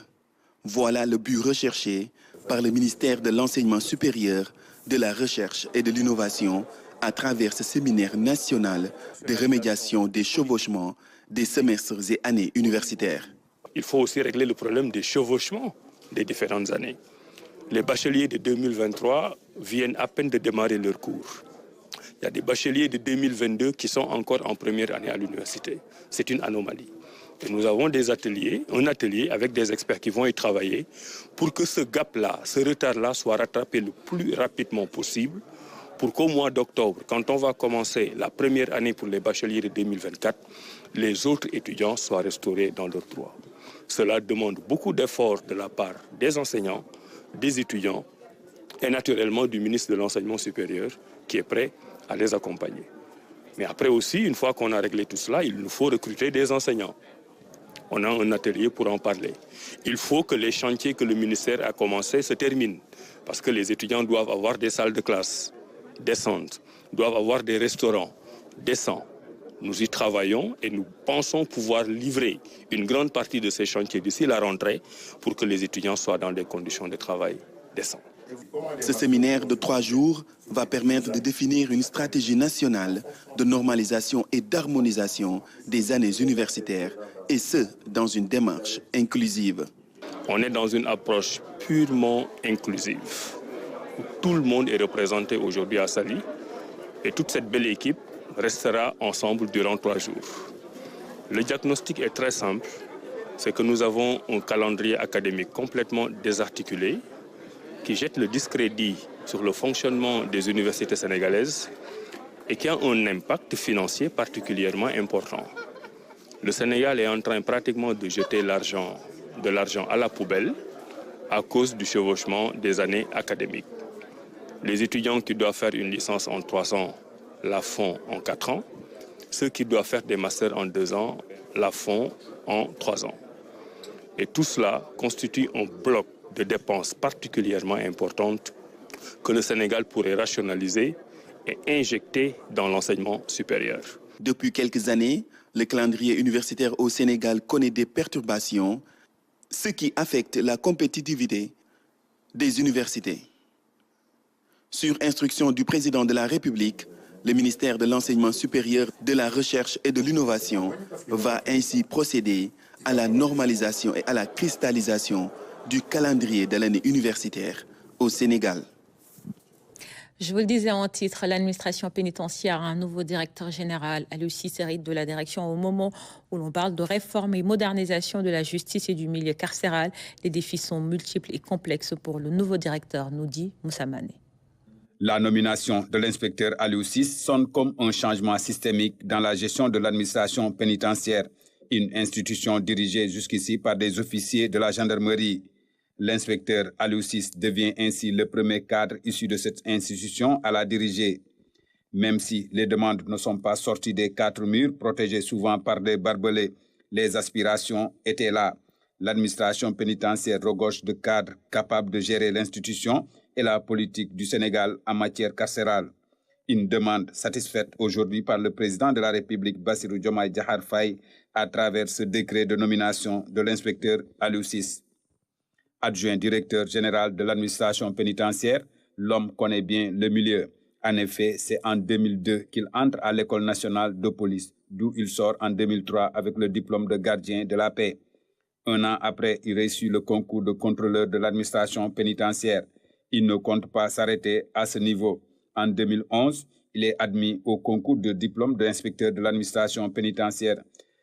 Voilà le but recherché par le ministère de l'Enseignement supérieur, de la Recherche et de l'Innovation à travers ce séminaire national de remédiation des chevauchements des semestres et années universitaires.
Il faut aussi régler le problème des chevauchements des différentes années. Les bacheliers de 2023 viennent à peine de démarrer leur cours. Il y a des bacheliers de 2022 qui sont encore en première année à l'université. C'est une anomalie. Et nous avons des ateliers, un atelier avec des experts qui vont y travailler pour que ce gap-là, ce retard-là soit rattrapé le plus rapidement possible pour qu'au mois d'octobre, quand on va commencer la première année pour les bacheliers de 2024, les autres étudiants soient restaurés dans leurs droits. Cela demande beaucoup d'efforts de la part des enseignants, des étudiants et naturellement du ministre de l'Enseignement supérieur qui est prêt à les accompagner. Mais après aussi, une fois qu'on a réglé tout cela, il nous faut recruter des enseignants. On a un atelier pour en parler. Il faut que les chantiers que le ministère a commencés se terminent. Parce que les étudiants doivent avoir des salles de classe décentes, doivent avoir des restaurants décents. Nous y travaillons et nous pensons pouvoir livrer une grande partie de ces chantiers d'ici la rentrée pour que les étudiants soient dans des conditions de travail décentes.
Ce séminaire de 3 jours va permettre de définir une stratégie nationale de normalisation et d'harmonisation des années universitaires, et ce, dans une démarche inclusive.
On est dans une approche purement inclusive, où tout le monde est représenté aujourd'hui à Saly, et toute cette belle équipe restera ensemble durant 3 jours. Le diagnostic est très simple, c'est que nous avons un calendrier académique complètement désarticulé, qui jette le discrédit sur le fonctionnement des universités sénégalaises et qui a un impact financier particulièrement important. Le Sénégal est en train pratiquement de jeter de l'argent à la poubelle à cause du chevauchement des années académiques. Les étudiants qui doivent faire une licence en 3 ans la font en 4 ans. Ceux qui doivent faire des masters en 2 ans la font en 3 ans. Et tout cela constitue un bloc de dépenses particulièrement importantes que le Sénégal pourrait rationaliser et injecter dans l'enseignement supérieur.
Depuis quelques années, le calendrier universitaire au Sénégal connaît des perturbations, ce qui affecte la compétitivité des universités. Sur instruction du président de la République, le ministère de l'Enseignement supérieur, de la Recherche et de l'Innovation va ainsi procéder à la normalisation et à la cristallisation du calendrier de l'année universitaire au Sénégal.
Je vous le disais en titre, l'administration pénitentiaire a un nouveau directeur général. Aliou Cissé hérite de la direction au moment où l'on parle de réforme et modernisation de la justice et du milieu carcéral. Les défis sont multiples et complexes pour le nouveau directeur, nous dit Moussa Mané.
La nomination de l'inspecteur Aliou Cissé sonne comme un changement systémique dans la gestion de l'administration pénitentiaire, une institution dirigée jusqu'ici par des officiers de la gendarmerie. L'inspecteur Aliou Cissé devient ainsi le premier cadre issu de cette institution à la diriger. Même si les demandes ne sont pas sorties des 4 murs, protégées souvent par des barbelés, les aspirations étaient là. L'administration pénitentiaire regorge de cadres capables de gérer l'institution et la politique du Sénégal en matière carcérale. Une demande satisfaite aujourd'hui par le président de la République, Bassirou Diomaye Diakhar Faye, à travers ce décret de nomination de l'inspecteur Aliou Cissé. Adjoint directeur général de l'administration pénitentiaire, l'homme connaît bien le milieu. En effet, c'est en 2002 qu'il entre à l'École nationale de police, d'où il sort en 2003 avec le diplôme de gardien de la paix. 1 an après, il réussit le concours de contrôleur de l'administration pénitentiaire. Il ne compte pas s'arrêter à ce niveau. En 2011, il est admis au concours de diplôme d'inspecteur de l'administration pénitentiaire,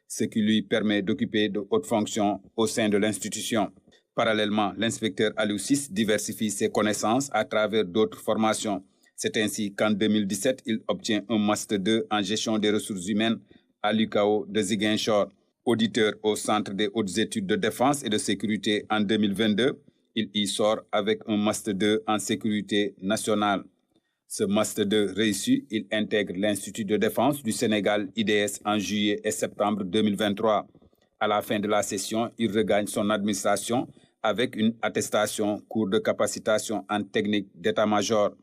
ce qui lui permet d'occuper de hautes fonctions au sein de l'institution. Parallèlement, l'inspecteur Aliou Cissé diversifie ses connaissances à travers d'autres formations. C'est ainsi qu'en 2017, il obtient un Master 2 en gestion des ressources humaines à l'UCAO de Ziguinchor. Auditeur au Centre des hautes études de défense et de sécurité en 2022, il y sort avec un Master 2 en sécurité nationale. Ce Master 2 réussi, il intègre l'Institut de défense du Sénégal, IDS, en juillet et septembre 2023. À la fin de la session, il regagne son administration avec une attestation cours de capacitation en technique d'état-major,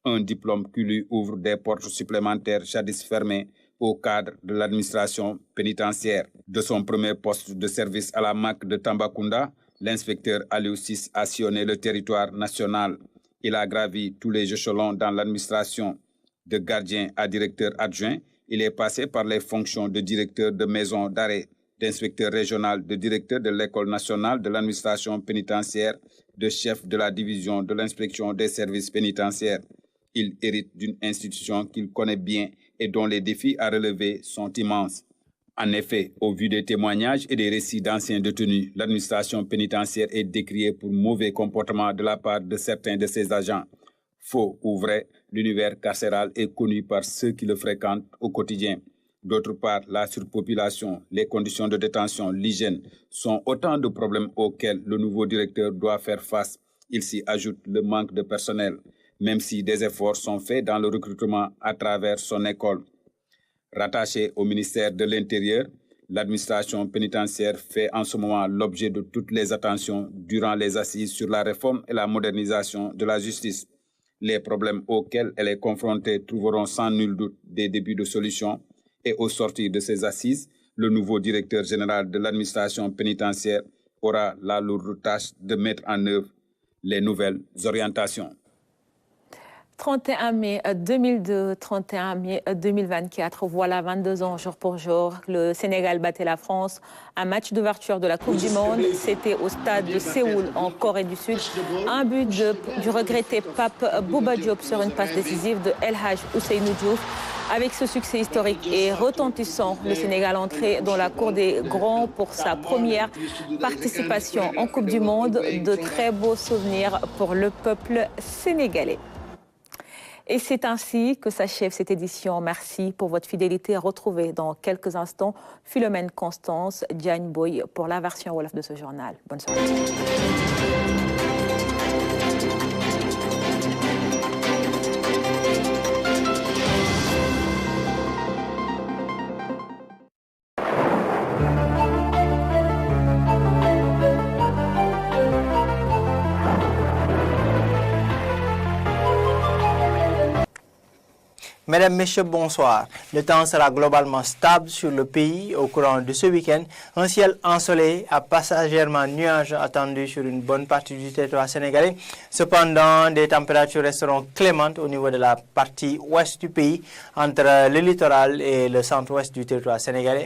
un diplôme qui lui ouvre des portes supplémentaires jadis fermées au cadre de l'administration pénitentiaire. De son premier poste de service à la MAC de Tambacounda, l'inspecteur Aliou Cissé a sillonné le territoire national. Il a gravi tous les échelons dans l'administration. De gardien à directeur adjoint, il est passé par les fonctions de directeur de maison d'arrêt, d'inspecteur régional, de directeur de l'École nationale de l'administration pénitentiaire, de chef de la division de l'inspection des services pénitentiaires. Il hérite d'une institution qu'il connaît bien et dont les défis à relever sont immenses. En effet, au vu des témoignages et des récits d'anciens détenus, l'administration pénitentiaire est décriée pour mauvais comportement de la part de certains de ses agents. Faux ou vrai, l'univers carcéral est connu par ceux qui le fréquentent au quotidien. D'autre part, la surpopulation, les conditions de détention, l'hygiène sont autant de problèmes auxquels le nouveau directeur doit faire face. Il s'y ajoute le manque de personnel, même si des efforts sont faits dans le recrutement à travers son école. Rattachée au ministère de l'Intérieur, l'administration pénitentiaire fait en ce moment l'objet de toutes les attentions durant les assises sur la réforme et la modernisation de la justice. Les problèmes auxquels elle est confrontée trouveront sans nul doute des débuts de solutions et au sortir de ces assises, le nouveau directeur général de l'administration pénitentiaire aura la lourde tâche de mettre en œuvre les nouvelles orientations.
31 mai 2002, 31 mai 2024, voilà 22 ans jour pour jour, le Sénégal battait la France. Un match d'ouverture de la Coupe du Monde, c'était au stade de Séoul en Corée du Sud. Un but du regretté Pape Bouba Diop sur une passe décisive de El Hadj Ousseynou Diouf. Avec ce succès historique et retentissant, le Sénégal entrait dans la cour des grands pour sa première participation en Coupe du Monde. De très beaux souvenirs pour le peuple sénégalais. Et c'est ainsi que s'achève cette édition. Merci pour votre fidélité. Retrouvez dans quelques instants Philomène Constance Diagne Boy pour la version Wolof de ce journal. Bonne soirée.
Mesdames, Messieurs, bonsoir. Le temps sera globalement stable sur le pays au courant de ce week-end. Un ciel ensoleillé à passagèrement nuageux attendu sur une bonne partie du territoire sénégalais. Cependant, des températures resteront clémentes au niveau de la partie ouest du pays, entre le littoral et le centre-ouest du territoire sénégalais.